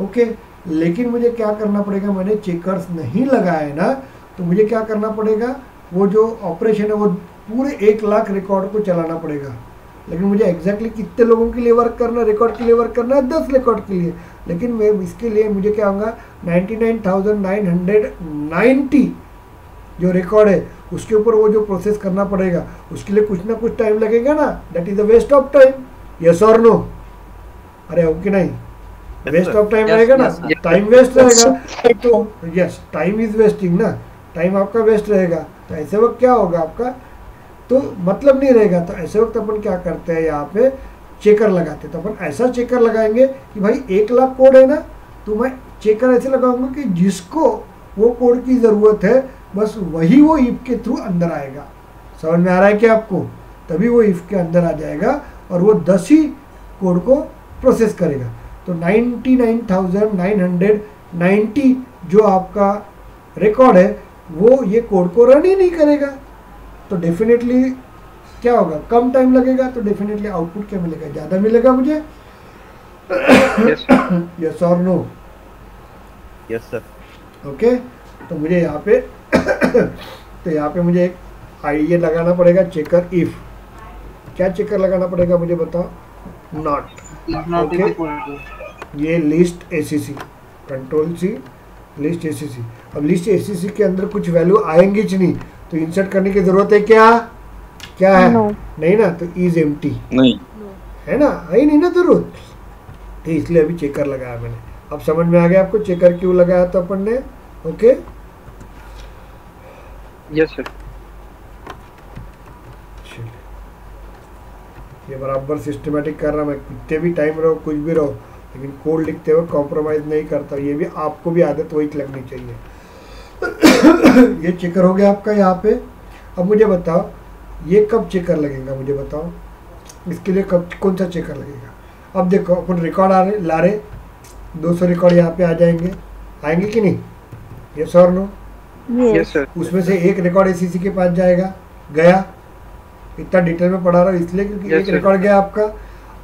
ओके, लेकिन मुझे क्या करना पड़ेगा, मैंने चेकर्स नहीं लगाए ना, तो मुझे क्या करना पड़ेगा, वो जो ऑपरेशन है वो पूरे 1 लाख रिकॉर्ड को चलाना पड़ेगा। लेकिन मुझे एग्जैक्टली कितने लोगों के लिए वर्क करना, रिकॉर्ड के लिए वर्क करना है, 10 रिकॉर्ड के लिए। लेकिन मैं इसके लिए मुझे क्या होगा, 99,990 जो रिकॉर्ड है उसके ऊपर वो जो प्रोसेस करना पड़ेगा, उसके लिए कुछ ना कुछ टाइम लगेगा ना। That is the waste of time, yes और नो? अरे हो कि नहीं, वेस्ट ऑफ टाइम रहेगा ना, टाइम वेस्ट रहेगा तो यस, टाइम इज वेस्टिंग ना, टाइम आपका वेस्ट रहेगा। तो ऐसे वक्त क्या होगा आपका, तो मतलब नहीं रहेगा। तो ऐसे वक्त अपन क्या करते हैं, यहाँ पे चेकर लगाते हैं। तो अपन ऐसा चेकर लगाएंगे कि भाई 1 लाख कोड है ना, तो मैं चेकर ऐसे लगाऊंगा कि जिसको वो कोड की ज़रूरत है बस वही वो इफ के थ्रू अंदर आएगा। समझ में आ रहा है क्या आपको? तभी वो इफ के अंदर आ जाएगा और वो 10 ही कोड को प्रोसेस करेगा। तो 99,990 जो आपका रिकॉर्ड है वो ये कोड को रन ही नहीं करेगा। तो डेफिनेटली क्या होगा, कम टाइम लगेगा, तो डेफिनेटली आउटपुट क्या मिलेगा, ज़्यादा मिलेगा मुझे। यस और नो? Yes sir. ओके, तो मुझे यहाँ पे तो यहाँ पे मुझे एक ये लगाना पड़ेगा चेकर इफ। क्या चेकर लगाना पड़ेगा मुझे बताओ? नॉट। ओके, ये list ACC, control C, list ACC. अब लिस्ट एसीसी के अंदर कुछ वैल्यू आएंगी ही नहीं, तो इंसर्ट करने की जरूरत है क्या? क्या है? नहीं ना, तो इज एम्प्टी नहीं है ना, है नहीं ना जरूरत, तो इसलिए अभी चेकर लगाया मैंने। अब समझ में आ गया आपको चेकर क्यों लगाया था अपन ने? Okay, yes sir. ये बराबर सिस्टमेटिक कर रहा मैं, कितने भी टाइम रहो कुछ भी रहो, लेकिन कोड लिखते हुए कॉम्प्रोमाइज़ नहीं करता। ये भी आपको भी आदत वही लगनी चाहिए। ये चेकर हो गया आपका यहाँ पे। अब मुझे बताओ ये कब चेकर लगेगा, मुझे बताओ इसके लिए कब कौन सा चेकर लगेगा? अब देखो अपन रिकॉर्ड ला रहे 200 रिकॉर्ड यहाँ पे आ जाएंगे, आएंगे कि नहीं? यस और नो? Yes sir. उसमें से एक रिकॉर्ड एसीसी के पास जाएगा, गया। इतना डिटेल में पढ़ा रहा हूँ इसलिए क्योंकि एक रिकॉर्ड गया आपका।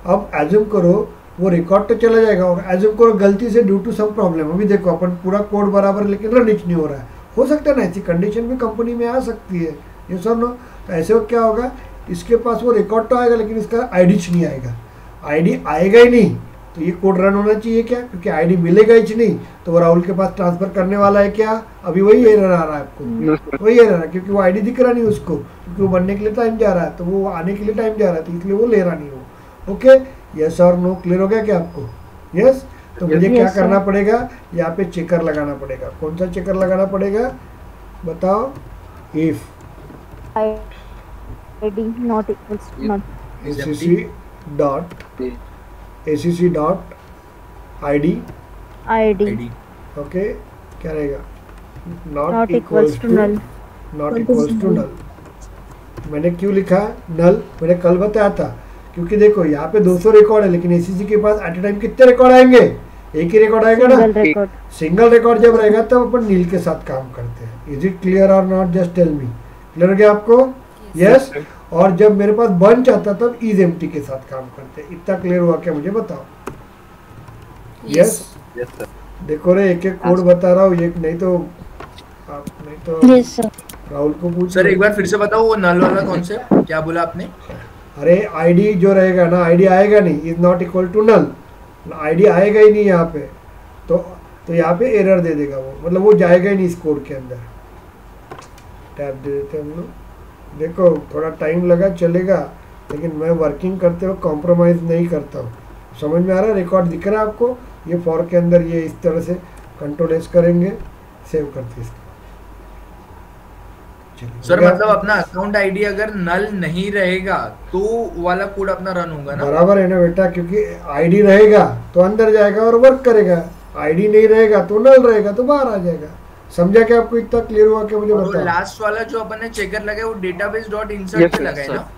अब एज्यूम करो वो रिकॉर्ड तो चला जाएगा, और एज्यूम करो गलती से ड्यू टू सम प्रॉब्लम, अभी देखो अपन पूरा कोड बराबर लेकिन रन नहीं हो रहा है, हो सकता है ना, ऐसी कंडीशन भी कंपनी में आ सकती है। ये सर नो? तो ऐसे वक्त क्या होगा, इसके पास वो रिकॉर्ड तो आएगा लेकिन इसका आईडी नहीं आएगा, आईडी आएगा ही नहीं, तो ये कोड रन होना चाहिए क्या? क्योंकि आईडी मिलेगा ही नहीं, तो वो राहुल के पास ट्रांसफर करने वाला है क्या? अभी वही एरर आ रहा है आपको, वही एरर है, क्योंकि वो आईडी दिख रहा नहीं उसको, क्योंकि वो बनने के लिए टाइम जा रहा है, तो वो आने के लिए टाइम जा रहा है, तो इसलिए वो ले रहा नहीं हो। ओके, यस और नो क्लियर हो गया क्या आपको? यस। तो मुझे क्या करना पड़ेगा, यहाँ पे चेकर लगाना पड़ेगा। कौन सा चेकर लगाना पड़ेगा बताओ? If ID not equals to not acc dot ID okay, क्या रहेगा? Not equals to null, not equals to null. मैंने क्यों लिखा नल? मैंने कल बताया था, क्योंकि देखो यहाँ पे 200 रिकॉर्ड है, लेकिन एसीसी के पास एट ए टाइम कितने रिकॉर्ड आएंगे? एक ही रिकॉर्ड आएगा ना। सिंगल रिकॉर्ड जब रहेगा तब अपन नील के साथ काम करते हैं। इज इट क्लियर और not? Just tell me. Clear हो गया आपको? यस। और जब मेरे पास बंच आता तब इज एम्प्टी के साथ काम करते हैं। इतना क्लियर हुआ क्या मुझे बताओ? Yes sir. देखो रे, एक एक कोड बता रहा हूँ, एक नहीं तो आप नहीं तो राहुल को पूछ। सर एक बार फिर से बताओ वो नल वाला कॉन्सेप्ट क्या बोला आपने? अरे आईडी जो रहेगा ना, आईडी आएगा नहीं, is not equal to null, ID आएगा ही नहीं यहाँ पे, तो यहाँ पे एरर दे देगा वो, मतलब वो जाएगा ही नहीं इस कोड के अंदर। टैब दे देते हैं हम लोग। देखो थोड़ा टाइम लगा चलेगा, लेकिन मैं वर्किंग करते हुए कॉम्प्रोमाइज़ नहीं करता हूँ। समझ में आ रहा है? रिकॉर्ड दिख रहा है आपको? ये फॉर के अंदर ये इस तरह से कंट्रोल एस करेंगे, सेव करते इसको। सर मतलब अपना अकाउंट आईडी अगर नल नहीं रहेगा तो वाला कोड अपना रन होगा ना? बराबर है ना बेटा, क्योंकि आईडी रहेगा तो अंदर जाएगा और वर्क करेगा। आईडी नहीं रहेगा तो नल रहेगा तो बाहर आ जाएगा। समझा क्या आपको? इतना क्लियर हुआ क्या? मुझे और बताओ। लास्ट वाला जो अपन ने चेकर लगाया वो डेटाबेस डॉट इंसर्ट पे लगाया ना?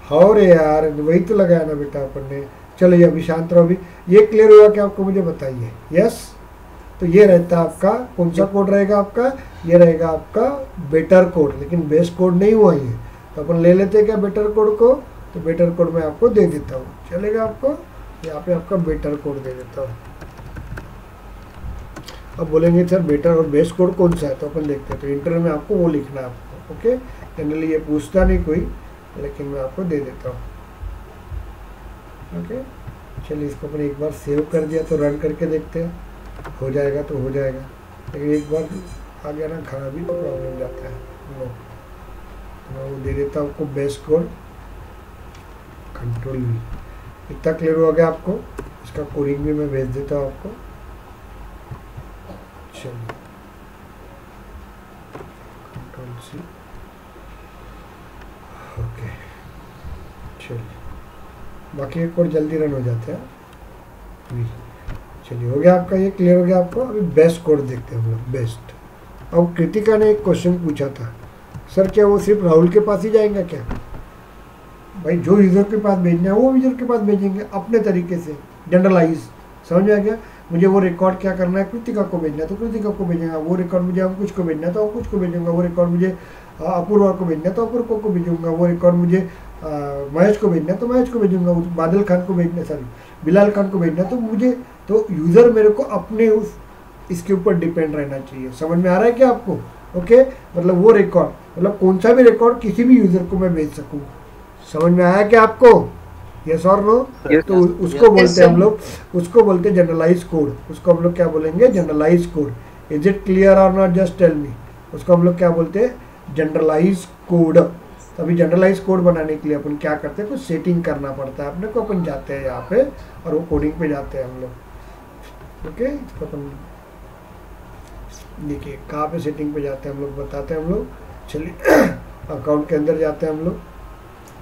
हाँ रे यार, वही तो लगाया ना बेटा अपन ने। चलो ये अभी शांत रहो। अभी ये क्लियर हुआ क्या आपको? मुझे बताइए। यस, तो ये रहता है आपका कौन सा कोड रहेगा आपका? ये रहेगा आपका बेटर कोड, लेकिन बेस कोड नहीं हुआ ये, तो अपन ले लेते हैं क्या बेटर कोड को? तो बेटर कोड मैं आपको दे देता हूँ, चलेगा आपको? यहाँ पे आपका बेटर कोड दे देता हूँ। अब बोलेंगे सर बेटर और बेस कोड कौन सा है, तो अपन देखते हैं। तो इंटरव्यू में आपको वो लिखना है आपको, ओके? जनरली ये पूछता नहीं कोई, लेकिन मैं आपको दे देता हूँ, ओके? चलिए इसको अपन एक बार सेव कर दिया तो रन करके देखते हैं, हो जाएगा तो हो जाएगा, लेकिन एक बार आ गया ना खराबी तो प्रॉब्लम जाता है। नो, तो मैं वो दे देता हूँ आपको बेस कोड, कंट्रोल वी। इतना क्लियर हो गया आपको? इसका कोडिंग भी मैं भेज देता हूँ आपको। चलिए कंट्रोल सी, ओके। चलिए बाकी एक कोड जल्दी रन हो जाता है। चलिए हो गया आपका, ये क्लियर हो गया आपको। अभी बेस्ट कोड देखते हैं हम लोग, बेस्ट। अब कृतिका ने एक क्वेश्चन पूछा था, सर क्या वो सिर्फ राहुल के पास ही जाएंगे क्या? भाई जो यूज़र के पास भेजना है वो यूज़र के पास भेजेंगे अपने तरीके से, जनरलाइज। समझ में आ गया? मुझे वो रिकॉर्ड क्या करना है, कृतिका को भेजना है तो कृतिका को भेजेंगे, वो रिकॉर्ड मुझे अंकुश को भेजना है तो अंकुश को भेजूंगा, वो रिकॉर्ड मुझे अपूर्वा को भेजना है तो अपूर्वा को भेजूंगा, वो रिकॉर्ड मुझे महेश को भेजना है तो महेश को भेजूंगा, बादल खान को भेजना, सॉरी बिलाल खान को भेजना है तो मुझे, तो यूज़र मेरे को अपने उस इसके ऊपर डिपेंड रहना चाहिए। समझ में आ रहा है क्या आपको? ओके, मतलब वो रिकॉर्ड, मतलब कौन सा भी रिकॉर्ड किसी भी यूज़र को मैं भेज सकूँ। समझ में आया क्या आपको? यस और नो? तो उसको बोलते हैं हम लोग, उसको बोलते हैं जनरलाइज कोड। उसको हम लोग क्या बोलेंगे? Generalize code. Is it clear और नॉट? Just tell me. उसको हम लोग क्या बोलते हैं? Generalize code. तो अभी जनरलाइज कोड बनाने के लिए अपन क्या करते हैं? कुछ सेटिंग करना पड़ता है अपने को। अपन जाते हैं यहाँ पे और वो कोडिंग पे जाते हैं हम लोग, ओके? इसको अपन देखिए कहाँ पे सेटिंग पे जाते हैं हम लोग, बताते हैं हम लोग। चलिए अकाउंट के अंदर जाते हैं हम लोग।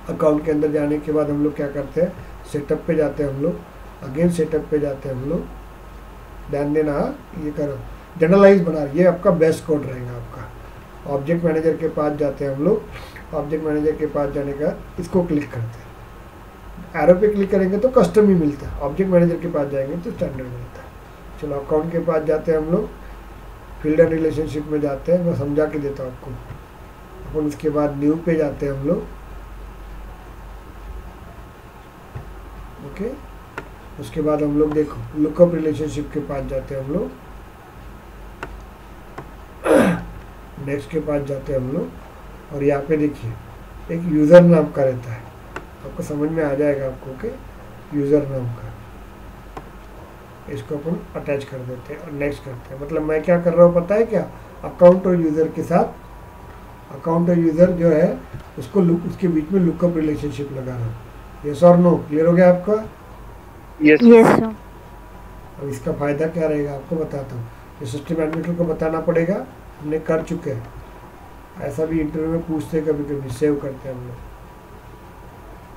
अकाउंट के अंदर जाने के बाद हम लोग क्या करते हैं? सेटअप पे जाते हैं हम लोग। अगेन सेटअप पे जाते हैं हम लोग। ध्यान देना, ये करो जनरलाइज बना, ये आपका बेस्ट कोड रहेगा आपका। ऑब्जेक्ट मैनेजर के पास जाते हैं हम लोग। ऑब्जेक्ट मैनेजर के पास जाने का इसको क्लिक करते हैं, एरो पे क्लिक करेंगे तो कस्टम ही मिलता है, ऑब्जेक्ट मैनेजर के पास जाएंगे तो स्टैंडर्ड मिलता है। चलो अकाउंट के पास जाते हैं हम लोग, फील्ड एंड रिलेशनशिप में जाते हैं, मैं समझा के देता हूँ आपको। अपन उसके बाद न्यू पे जाते हैं हम लोग, ओके? उसके बाद हम लोग देखो लुकअप रिलेशनशिप के पास जाते हैं हम लोग, नेक्स्ट के पास जाते हैं हम लोग, और यहाँ पे देखिए एक यूज़र नाम का रहता है, आपको समझ में आ जाएगा आपको, ओके? यूज़र नाम का, इसको अपन अटैच कर देते हैं और नेक्स्ट करते हैं। मतलब मैं क्या कर रहा हूँ पता है क्या? अकाउंट और यूज़र के साथ, अकाउंट और यूज़र जो है उसको उसके बीच में लुकअप रिलेशनशिप लगा रहा हूँ। यस और नो? क्लियर हो गया आपका? Yes sir. अब इसका फ़ायदा क्या रहेगा आपको बताता हूँ। ये सिस्टम एडमिनिस्ट्रेटर को बताना पड़ेगा, हमने कर चुके हैं। ऐसा भी इंटरव्यू में पूछते हैं कभी कभी, सेव करते हैं हम लोग।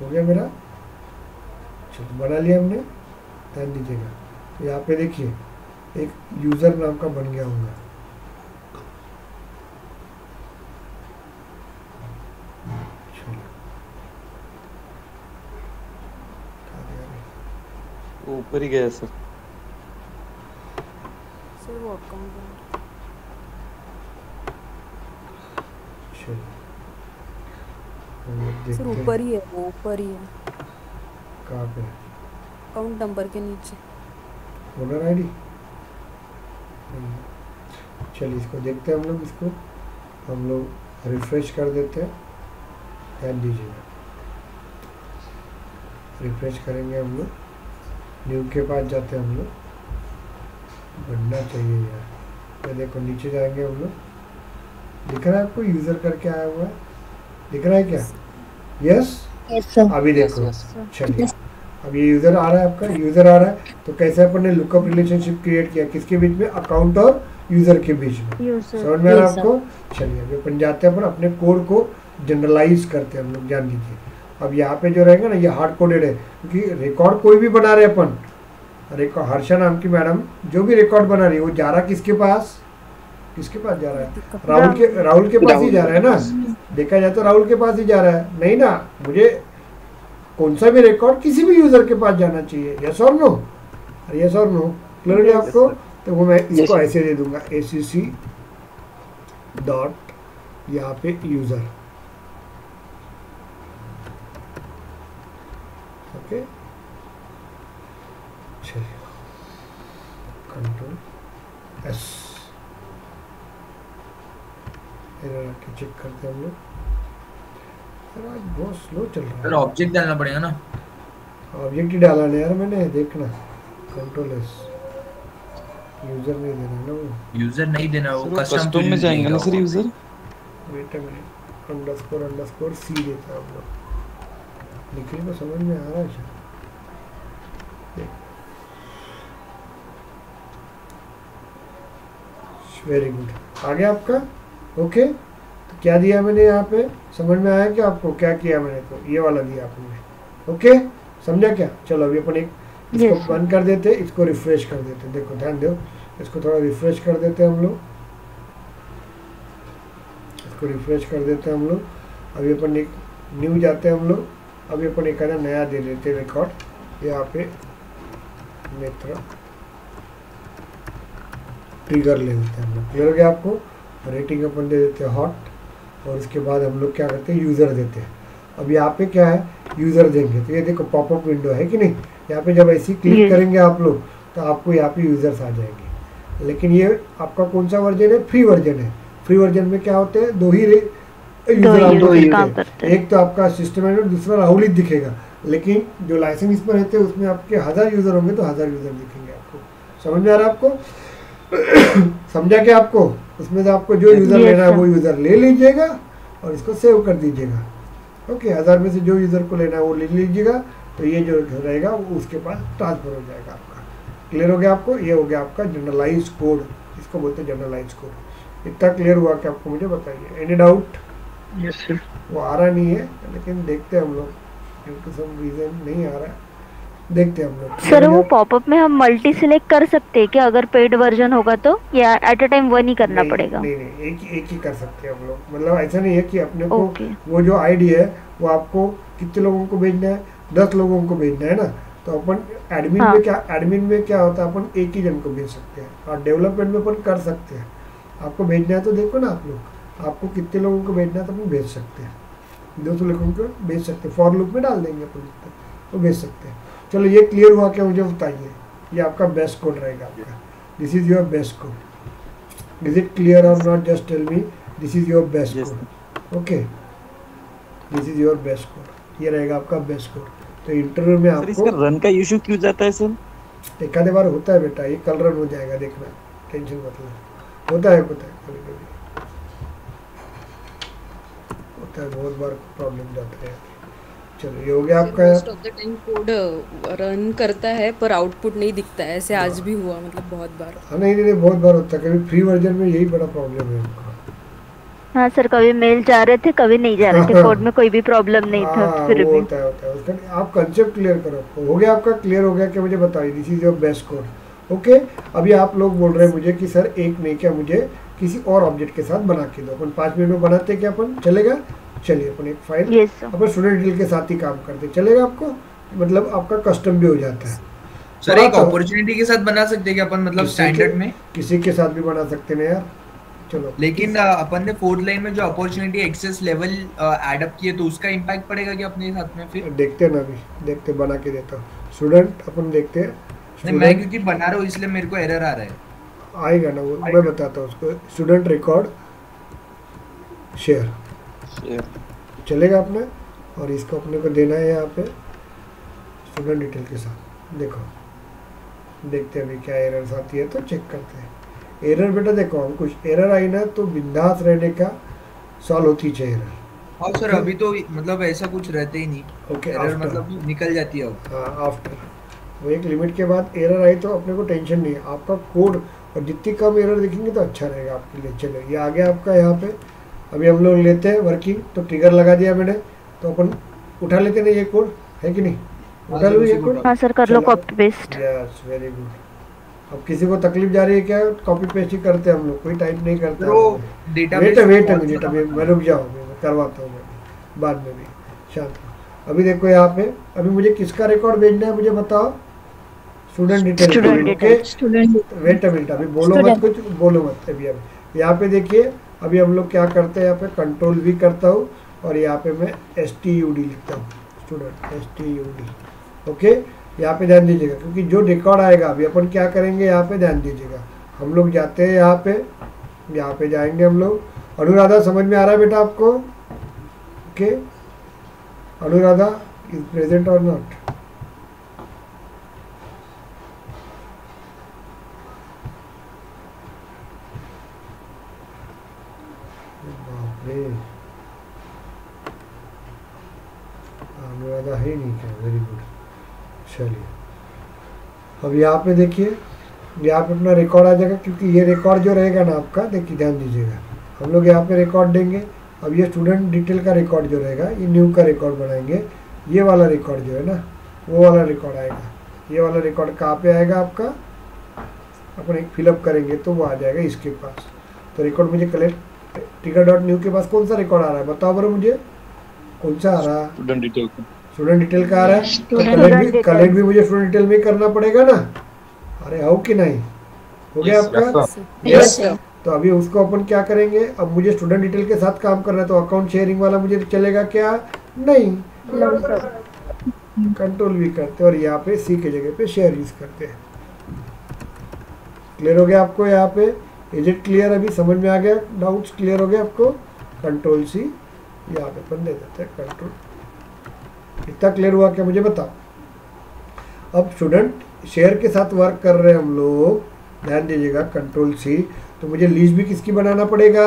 हो गया मेरा? चलो बना लिया हमने, ध्यान दीजिएगा। तो यहाँ पे देखिए एक यूज़र नाम का बन गया होगा, ऊपर ही गया सर। सर वो अकाउंट सर ऊपर ही है, वो ऊपर ही है। कहाँ पे? अकाउंट नंबर के नीचे। Owner ID? चलिए इसको देखते हैं हम लोग। इसको हम लोग रिफ्रेश कर देते हैं, ध्यान दीजिएगा। रिफ्रेश करेंगे हम लोग, न्यू के पास जाते हैं हम लोग, बनना चाहिए यार। ये देखो नीचे जाएंगे हम लोग, दिख रहा है आपको यूज़र करके आया हुआ है, दिख रहा है क्या? यस? अभी देखो, चलिए अब ये यूज़र आ रहा है आपका, यूज़र आ रहा है। तो कैसे अपन ने लुकअप रिलेशनशिप क्रिएट किया? किसके बीच में? अकाउंट और यूज़र के बीच में। समझ में आ रहा है आपको? चलिए अभी अपन जाते हैं, अपन अपने कोड को जनरलाइज करते हैं हम लोग, ध्यान दीजिए। अब यहाँ पे जो रहेगा ना, ये हार्ड कोडेड है, क्योंकि रिकॉर्ड कोई भी बना रहे अपन, रिकॉर्ड हर्षा नाम की मैडम जो भी रिकॉर्ड बना रही है वो जा रहा किसके पास जा रहा है? राहुल के पास ही जा रहा है ना। देखा जाए तो राहुल के पास ही जा रहा है, नहीं ना। मुझे कौन सा भी रिकॉर्ड किसी भी यूजर के पास जाना चाहिए। यस और नो? यस और नो? क्लियर है आपको? तो वो मैं इसको ऐसे दे दूंगा acc डॉट यहाँ पे यूजर। ओके, चलिए कंट्रोल एस चेक करते हैं हम लोग। आज बहुत स्लो चल रहा है। सर ऑब्जेक्ट डालना पड़ेगा ना? ऑब्जेक्ट ही डाला नहीं यार मैंने, देखना कंट्रोल एस। यूजर नहीं देना ना, वो यूजर नहीं देना, वो कस्टम में जाएंगे ना sir user. Wait a minute, underscore C देता हम लोग। लिखने को समझ में आ रहा है शायद। वेरी गुड, आ गया आपका। ओके, तो क्या दिया मैंने यहाँ पे, समझ में आया कि आपको क्या किया मैंने? तो ये वाला दिया आपने। ओके, समझा क्या? चलो अभी अपन एक इसको बंद कर देते, इसको रिफ्रेश कर देते। देखो ध्यान दो, इसको थोड़ा रिफ्रेश कर देते हम लोग, इसको रिफ्रेश कर देते हम लोग। अभी अपन एक न्यू जाते हैं हम लोग। अभी अपन एक नया दे देते रिकॉर्ड यहाँ पे, मित्र ट्रिगर ले लेते हैं हम लोग। क्लियर हो गया आपको? रेटिंग अपन दे देते हैं हॉट, और उसके बाद हम लोग क्या करते हैं, यूज़र देते हैं। अब यहाँ पे क्या है, यूज़र देंगे तो ये देखो पॉपअप विंडो है कि नहीं। यहाँ पे जब ऐसे क्लिक करेंगे आप लोग तो आपको यहाँ पे यूज़र्स आ जाएंगे। लेकिन ये आपका कौन सा वर्जन है? फ्री वर्जन है। फ्री वर्जन में क्या होते हैं, दो ही यूज़र आपको, एक तो आपका सिस्टम है, दूसरा राहुल ही दिखेगा। लेकिन जो लाइसेंस इस पर रहते हैं उसमें आपके 1000 यूज़र होंगे तो 1000 यूज़र दिखेंगे आपको। समझ में आ रहा है आपको? समझा क्या आपको? उसमें से आपको जो यूज़र लेना है वो यूज़र ले लीजिएगा और इसको सेव कर दीजिएगा। ओके, 1000 में से जो यूज़र को लेना है वो ले लीजिएगा, तो ये जो रहेगा वो उसके पास ट्रांसफर हो जाएगा आपका। क्लियर हो गया आपको? ये हो गया आपका जनरलाइज कोड, इसको बोलते हैं जनरलाइज कोड। इतना क्लियर हुआ कि आपको? मुझे बताइए, एनी डाउट? Yes sir. वो आ रहा नहीं है, लेकिन देखते हैं हम लोग, ड्यू टू सम रीजन नहीं आ रहा है, देखते हैं हम लोग। सर वो पॉपअप में हम मल्टी सिलेक्ट कर सकते हैं क्या अगर पेड वर्जन होगा तो, या एट अ टाइम वन ही करना पड़ेगा? नहीं, एक ही कर सकते हैं हम लोग। मतलब ऐसा नहीं है कि अपने को वो जो आईडी है वो आपको कितने लोगों को भेजना है, 10 लोगों को भेजना है ना। तो अपन एडमिन में क्या होता है, अपन एक ही जन को भेज सकते हैं, और डेवलपमेंट में अपन कर सकते हैं। आपको भेजना है तो देखो ना आप लोग, आपको कितने लोगों को भेजना है तो अपन भेज सकते हैं, 200 लोगों को भेज सकते हैं। फॉर लूप में डाल देंगे अपन तो भेज सकते हैं। चलो ये क्लियर हुआ क्या? मुझे बताइए, ये आपका बेस्ट कोड रहेगा आपका। This is your best code. Is it clear और not? Just tell me, this is your best code. Okay, this is your best code, ये रहेगा आपका बेस्ट कोड। तो इंटरव्यू में आपको इसका रन का इशू क्यों जाता है सर? एक आधे बार होता है बेटा, ये कल रन हो जाएगा, देखना, टेंशन मत लो। होता है कभी कभी होता है, बहुत बार प्रॉब्लम जाता है। चलो ये हो गया आपका। Most of the time code run करता है पर आउटपुट नहीं दिखता है, ऐसे आज भी हुआ, मतलब बहुत बार। हाँ नहीं बहुत बार होता है, कभी फ्री वर्जन में यही बड़ा प्रॉब्लम है हमको। हाँ सर, कभी मेल जा रहे थे, कभी नहीं जा रहे थे, कोड में कोई भी प्रॉब्लम नहीं था। फिर भी होता है उसका। आप कंसेप्ट क्लियर करो। हो गया आपका? क्लियर हो गया क्या? मुझे बताइए, this is your best code. Okay, अभी आप लोग बोल रहे हैं मुझे कि सर एक नहीं, क्या मुझे किसी और ऑब्जेक्ट के साथ बना के दो। अपन 5 मिनट में बनाते क्या अपन? चलेगा? चलिए अपन एक फाइल अपन स्टूडेंट डिटेल के साथ ही काम करते, चलेगा आपको? मतलब आपका कस्टम भी हो जाता है। सर एक अपॉर्चुनिटी के साथ बना सकते हैं क्या अपन, मतलब स्टैंडर्ड में? किसी के साथ भी बना सकते हैं यार। चलो, लेकिन अपन ने 4th लाइन में जो opportunity access level add up किए तो उसका इंपैक्ट पड़ेगा क्या अपने साथ में? फिर देखते हैं ना, अभी देखते, बना के देता हूँ। स्टूडेंट अपन देखते हैं। नहीं, मैं क्योंकि बना रहा हूँ इसलिए मेरे को एरर आ रहा है। आएगा ना वो, मैं बताता हूँ उसको। स्टूडेंट रिकॉर्ड शेयर चलेगा अपने, और इसको अपने को देना है यहाँ पे स्टूडेंट डिटेल के साथ। देखो, देखते हैं अभी क्या एरर आती है तो चेक करते हैं। एरर बेटा देखो, हम कुछ एरर आई ना तो बिंदास रहने का सॉल्व होती चाहिए एरर। हाँ सर, अभी तो मतलब ऐसा कुछ रहते ही नहीं। ओके, एरर मतलब निकल जाती है। हाँ, आफ्टर वो एक लिमिट के बाद एरर आई तो अपने को टेंशन नहीं है। आपका कोड और जितनी कम एरर दिखेंगे तो अच्छा रहेगा आपके लिए। चलो ये आ गया आपका यहाँ पे। अभी हम लोग लेते हैं वर्किंग, तो ट्रिगर लगा दिया मैंने, तो अपन उठा लेते ना, ये कोड है कि नहीं? उठा लूँ ये कोड? हाँ सर कर लो copy paste. Yes very good. अब किसी को तकलीफ जा रही है क्या? कॉपी पेस्ट ही करते हैं हम लोग, कोई टाइप नहीं करते। वेट मिनट, अभी मैं रुक जाओ, मैं करवाता हूँ मैं बाद में भी, शांत। अभी देखो यहाँ पे, अभी मुझे किसका रिकॉर्ड भेजना है मुझे बताओ? Student detail. Okay wait minute, अभी बोलो मत, कुछ बोलो मत अभी। यहाँ पे देखिए, अभी हम लोग क्या करते हैं, यहाँ पे कंट्रोल भी करता हूँ और यहाँ पे मैं STUD लिखता हूँ, स्टूडेंट STUD। ओके यहाँ पे ध्यान दीजिएगा, क्योंकि जो रिकॉर्ड आएगा अभी अपन क्या करेंगे, यहाँ पे ध्यान दीजिएगा। हम लोग जाते हैं यहाँ पे जाएंगे हम लोग। अनुराधा समझ में आ रहा है बेटा आपको? ओके अनुराधा इज प्रेजेंट और नॉट? अनुराधा है नहीं क्या? Very good. चलिए अब यहाँ पे देखिए, यहाँ पे अपना रिकॉर्ड आ जाएगा, क्योंकि ये रिकॉर्ड जो रहेगा ना आपका, देखिए ध्यान दीजिएगा, हम लोग यहाँ पे रिकॉर्ड देंगे। अब ये स्टूडेंट डिटेल का रिकॉर्ड जो रहेगा, ये न्यू का रिकॉर्ड बनाएंगे। ये वाला रिकॉर्ड जो है ना, वो वाला रिकॉर्ड आएगा। ये वाला रिकॉर्ड कहाँ पे आएगा आपका? अपन एक फिलअप करेंगे तो वो आ जाएगा इसके पास। तो रिकॉर्ड मुझे कलेक्ट टिकर डॉट न्यू के पास कौन सा रिकॉर्ड आ रहा है बताओ बरो मुझे, कौन सा आ रहा है? स्टूडेंट डिटेल का आ रहा है। तो कलेक्ट भी मुझे स्टूडेंट डिटेल में करना पड़ेगा ना। अरे हो कि नहीं? हो गया आपका? यस। तो अभी उसको अपन क्या करेंगे, अब मुझे स्टूडेंट डिटेल के साथ काम करना है, तो अकाउंट शेयरिंग वाला मुझे चलेगा क्या? नहीं। कंट्रोल भी करते हैं और यहाँ पे सी के जगह पे शेयर यूज करते हैं। क्लियर हो गया आपको? यहाँ पे इज इट क्लियर? अभी समझ में आ गया? डाउट्स क्लियर हो गया आपको? कंट्रोल सी यहाँ पे अपन दे देते हैं, कंट्रोल। इतना क्लियर हुआ क्या मुझे बताओ? अब स्टूडेंट शेयर के साथ वर्क कर रहे हैं हम लोग, ध्यान दीजिएगा, कंट्रोल सी। तो मुझे लिस्ट भी किसकी बनाना पड़ेगा?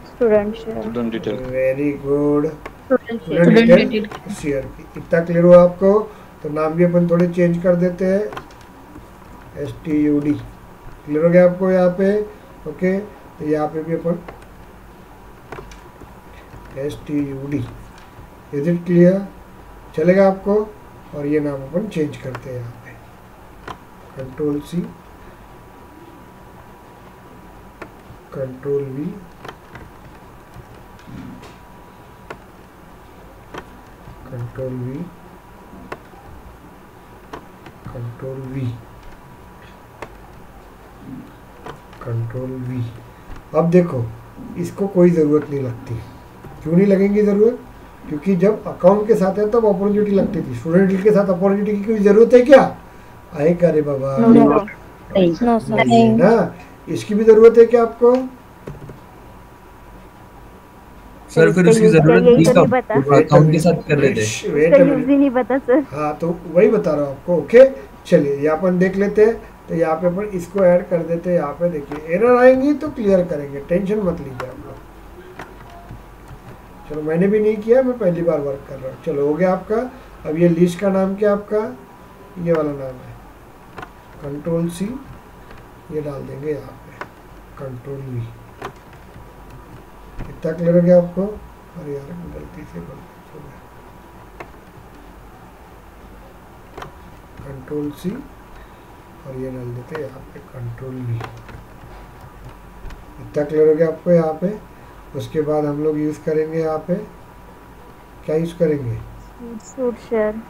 Student detail. Very good, student detail share की। इतना क्लियर हुआ आपको? तो नाम भी अपन थोड़े चेंज कर देते हैं, STUD। क्लियर हो गया आपको यहाँ पे? ओके तो यहाँ पे भी अपन STUD। Is it clear? चलेगा आपको? और ये नाम अपन चेंज करते हैं यहाँ पे, control C, control V, control V, control V, control V। अब देखो इसको कोई ज़रूरत नहीं लगती। क्यों नहीं लगेंगी ज़रूरत? क्योंकि जब अकाउंट के साथ है तब अपॉर्चुनिटी लगती थी। स्टूडेंट डिटेल के साथ अपॉर्चुनिटी की कोई ज़रूरत है क्या? आए क्या रे बाबा? नहीं ना। इसकी भी ज़रूरत है क्या आपको? सर फिर उसकी जरूरत नहीं कब अकाउंट के साथ कर रहे थे? वेट नहीं पता सर। हाँ तो वही बता रहा हूँ आपको। ओके चलिए यहाँ अपन देख लेते हैं। तो यहाँ पे अपन इसको ऐड कर देते हैं। यहाँ पे देखिए एरर आएंगी तो क्लियर करेंगे, टेंशन मत लीजिए आप लोग। चलो मैंने भी नहीं किया, मैं पहली बार वर्क कर रहा हूँ। चलो हो गया आपका। अब ये लिस्ट का नाम क्या आपका? ये वाला नाम है, कंट्रोल सी, ये डाल देंगे यहाँ पे, कंट्रोल V। इतना क्लियर हो गया आपको? अरे यार गलती से कंट्रोल सी और ये डाल देते हैं यहाँ पे, कंट्रोल V। इतना क्लियर हो गया आपको यहाँ पे? उसके बाद हम लोग यूज़ करेंगे यहाँ पे, क्या यूज़ करेंगे? Share,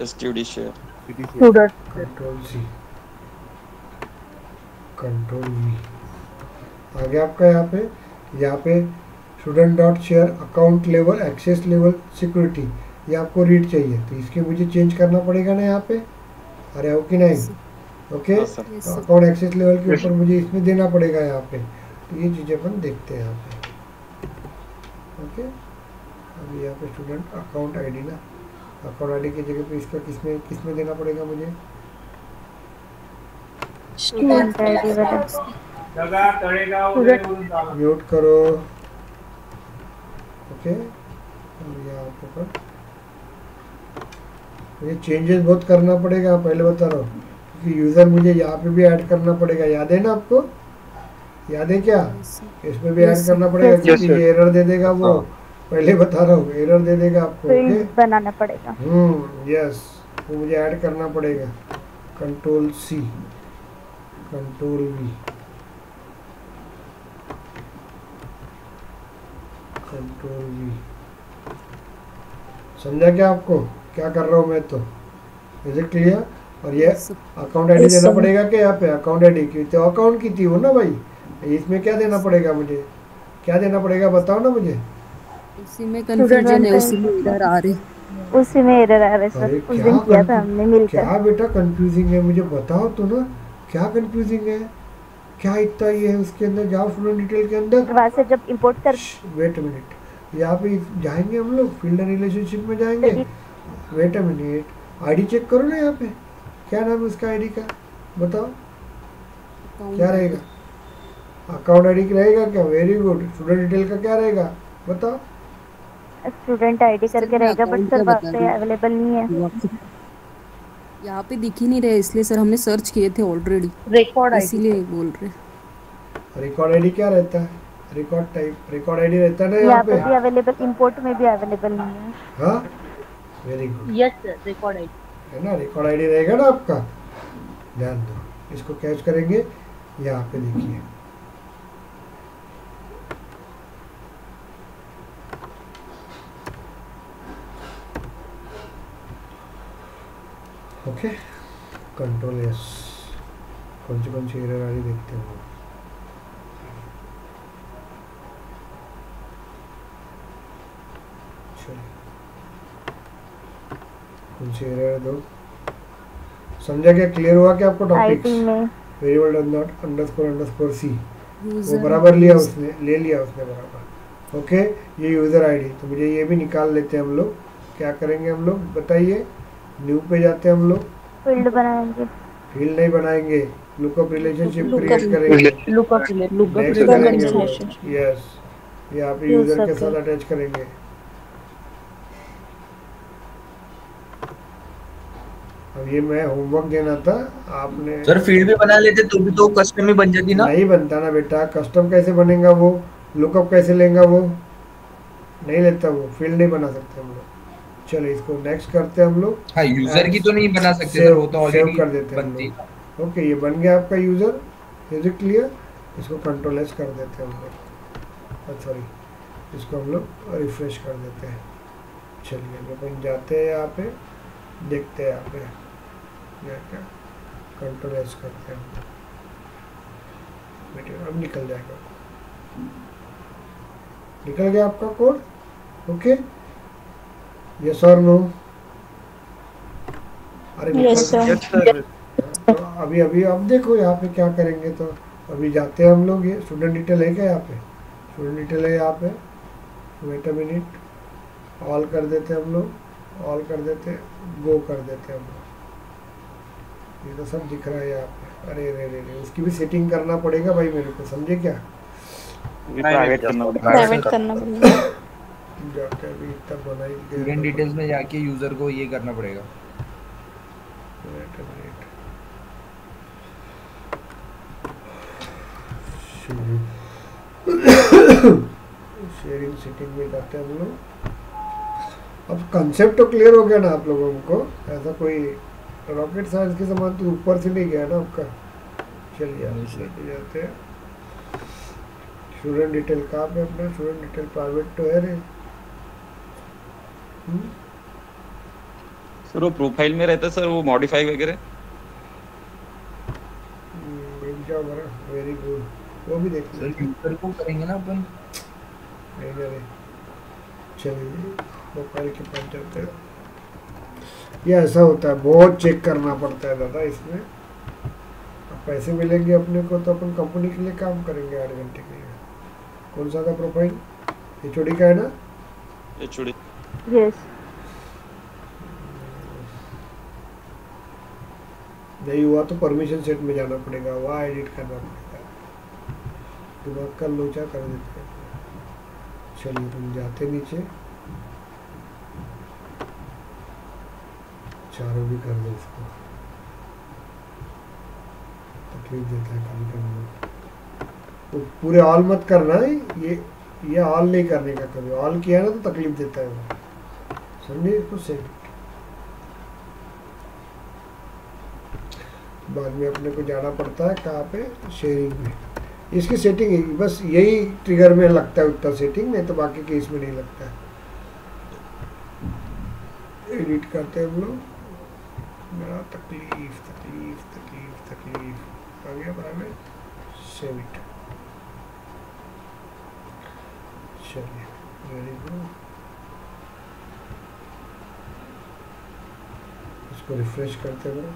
STUD share, control C, control V। आ गया आपका यहाँ पे? यहाँ पे student dot share account level, access level, security, ये आपको रीड चाहिए तो इसके मुझे चेंज करना पड़ेगा ना यहाँ पे। अरे हो कि नहीं? ओके तो अकाउंट एक्सेस लेवल के ऊपर मुझे इसमें देना पड़ेगा यहाँ पे। तो ये चीज़ें अपन देखते हैं यहाँ पे। ओके अभी यहाँ पे स्टूडेंट अकाउंट आईडी ना, अकाउंट आईडी की जगह पे इसका किसमें देना पड़ेगा मुझे? स्टूडेंट आईडी म्यूट करो। ओके यहाँ पर मुझे चेंजेस बहुत करना पड़ेगा, पहले बता रहा हूँ, क्योंकि यूज़र मुझे यहाँ पे भी ऐड करना पड़ेगा। याद है ना आपको? याद है क्या? इसमें भी ऐड करना पड़ेगा क्योंकि ये एरर दे देगा वो पहले बता रहा हूँ, एरर दे देगा आपको। फील्ड ओके, बनाना पड़ेगा। यस, वो मुझे ऐड करना पड़ेगा। Control C, control V, control V. समझा क्या आपको क्या कर रहा हूँ मैं? तो इज इट क्लियर? और ये अकाउंट आईडी देना पड़ेगा क्या यहाँ पे? अकाउंट आईडी की तो अकाउंट की थी वो ना भाई, इसमें क्या देना पड़ेगा मुझे? क्या देना पड़ेगा बताओ ना मुझे। उसी में कंफ्यूजन है, उसी में इधर आ रही, उसी में एरर आ रहा है सर। उस दिन किया था हमने मिलकर। क्या बेटा कंफ्यूजिंग है मुझे बताओ तो ना, क्या कंफ्यूजिंग है? क्या इतना ये है उसके अंदर? जाओ स्टूडेंट डिटेल के अंदर, वहाँ से जब इंपोर्ट कर। वेट अ मिनट, यहाँ पे जाएंगे हम लोग, फील्ड एंड रिलेशनशिप में जाएंगे। Wait a minute, ID check करो ना यहाँ पे, क्या नाम है उसका आईडी का बताओ, क्या रहेगा? अकाउंट आईडी रहेगा क्या? Very good. स्टूडेंट डिटेल का क्या रहेगा बताओ? स्टूडेंट आईडी करके रहेगा, बट सर वहाँ पे अवेलेबल नहीं है, यहाँ पे दिख ही नहीं रहे, इसलिए सर हमने सर्च किए थे ऑलरेडी, रिकॉर्ड आईडी इसीलिए बोल रहे। रिकॉर्ड आईडी क्या रहता है? रिकॉर्ड टाइप, रिकॉर्ड आईडी रहता है ना यहाँ पे भी अवेलेबल, इंपोर्ट में भी अवेलेबल नहीं है। हाँ, very good. Yes sir, record ID है ना, रिकॉर्ड आईडी रहेगा ना आपका। ध्यान दो, इसको कैच करेंगे। यहाँ पे देखिए, ओके, कंट्रोल एस। कौन सी एरर आ रही देखते हैं। कौन सी एरर दो, समझा क्या? क्लियर हुआ क्या आपको topics? Variable does not underscore C, वो बराबर लिया उसने, ले लिया उसने बराबर। ओके, ये यूज़र आईडी, तो मुझे ये भी निकाल लेते हैं हम लोग। क्या करेंगे हम लोग बताइए? न्यू पे जाते हैं हम लोग, फील्ड बनाएंगे। फील्ड नहीं बनाएंगे, लुकअप रिलेशनशिप क्रिएट करेंगे। लुकअप रिलेशनशिप, यस, यहाँ पे यूजर के साथ अटैच करेंगे। अब ये मैं होमवर्क देना था आपने। सर फील्ड भी बना लेते तो भी तो कस्टम ही बन जाती ना। नहीं बनता ना बेटा, कस्टम कैसे बनेगा वो? लुकअप कैसे लेगा वो? नहीं लेता वो, फील्ड नहीं बना सकते हम लोग। चलो इसको नेक्स्ट करते हैं हम लोग। हाँ, यूजर की तो नहीं बना सकते सर, वो तो ऑलरेडी कर देते हैं। ओके, ये बन गया आपका यूजर, इज इट क्लियर? इसको कंट्रोल एस कर देते हैं हम लोग, सॉरी, इसको हम लोग रिफ्रेश कर देते हैं। चलिए अपन जाते हैं यहाँ पे, देखते हैं यहाँ पे क्या कंट्रोल एस करते हैं। बेटे अब निकल जाएगा, निकल गया आपका कोड। ओके, यस और नो? अरे यस सर। तो अभी अब देखो यहाँ पे क्या करेंगे। तो अभी जाते हैं हम लोग, ये स्टूडेंट डिटेल है क्या? यहाँ पे स्टूडेंट डिटेल है यहाँ पे। वेट अ मिनट, ऑल कर देते हैं हम लोग, ऑल कर देते, गो कर देते हैं हम लोग। ये तो सब दिख रहा है यहाँ पे। अरे रे रे रे, उसकी भी सेटिंग करना पड़ेगा भाई मेरे को, समझे क्या? प्राइवेट करना पड़ेगा। जाके अभी इतना बना ही दिया। स्टूडेंट डिटेल्स में जाके यूजर को ये करना पड़ेगा। Wait a minute, sharing setting में जाते हैं हम लोग। अब कंसेप्ट तो क्लियर हो गया ना आप लोगों को? ऐसा कोई रॉकेट साइंस के समान तो ऊपर से नहीं गया ना आपका। चलिए लेके जाते हैं। स्टूडेंट डिटेल कहाँ पे अपना? स्टूडेंट डिटेल प्राइवेट तो है रे। सर वो प्रोफाइल में रहता है सर, वो मॉडिफाई वगैरह। वेरी गुड, वो भी देखते हैं। सर यूजर को करेंगे ना अपन। नहीं करे, चलिए प्रोफाइल के पास जाते हैं। ये ऐसा होता है, बहुत चेक करना पड़ता है दादा इसमें। अब पैसे मिलेंगे अपने को तो अपन कंपनी के लिए काम करेंगे 8 घंटे के लिए। कौन सा था प्रोफाइल? एचओडी का है ना? HOD, yes. नहीं हुआ तो परमिशन सेट में जाना पड़ेगा, वहाँ एडिट करना पड़ेगा। दिमाग का लोचा कर देते हैं। चलिए तुम जाते नीचे, चारों भी कर दो इसको, तकलीफ देता है कभी कभी। तो पूरे ऑल मत करना है, ये ऑल नहीं करने का, कभी ऑल किया ना तो तकलीफ देता है वो, समझे इसको। सेव बाद में अपने को जाना पड़ता है कहाँ पे, शेयरिंग में। इसकी सेटिंग है, बस यही ट्रिगर में लगता है उतना सेटिंग, नहीं तो बाकी केस में नहीं लगता है। एडिट करते हैं हम लोग, मेरा तकलीफ तकलीफ तकलीफ तकलीफ आ गया बराबर। सेव इट, चलिए वेरी गुड। इसको रिफ्रेश करते हैं।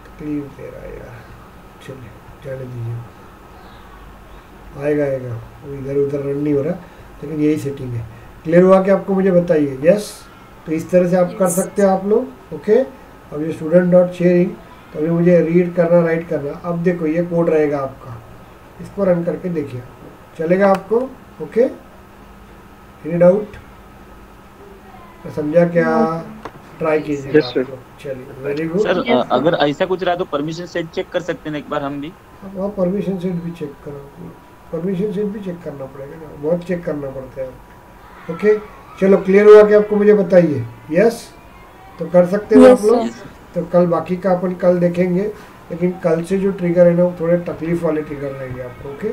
तकलीफ दे रहा है यार, चलिए जाने दीजिए, आएगा आएगा, वो इधर उधर रन नहीं हो रहा, लेकिन यही सेटिंग है। क्लियर हुआ कि आपको मुझे बताइए? यस। तो इस तरह से आप कर सकते हो आप लोग। ओके, अब ये स्टूडेंट डॉट शेयरिंग, तो अभी मुझे रीड करना, राइट करना। अब देखो ये कोड रहेगा आपका, इसको रन करके देखिए, चलेगा आपको? Okay, any doubt? समझा क्या? ट्राई कीजिए। चलिए वेरी गुड। सर अगर ऐसा कुछ रहा तो परमिशन सेट चेक कर सकते हैं एक बार हम भी? वहाँ परमिशन सेट भी चेक करो, परमिशन सेट भी चेक करना पड़ेगा ना, बहुत चेक करना पड़ता है। ओके चलो, क्लियर हुआ कि आपको मुझे बताइए? यस, तो कर सकते हो आप लोग। तो कल बाकी का अपन कल देखेंगे, लेकिन कल से जो ट्रिगर है ना वो थोड़े तकलीफ वाले ट्रिगर रहेंगे आपको। ओके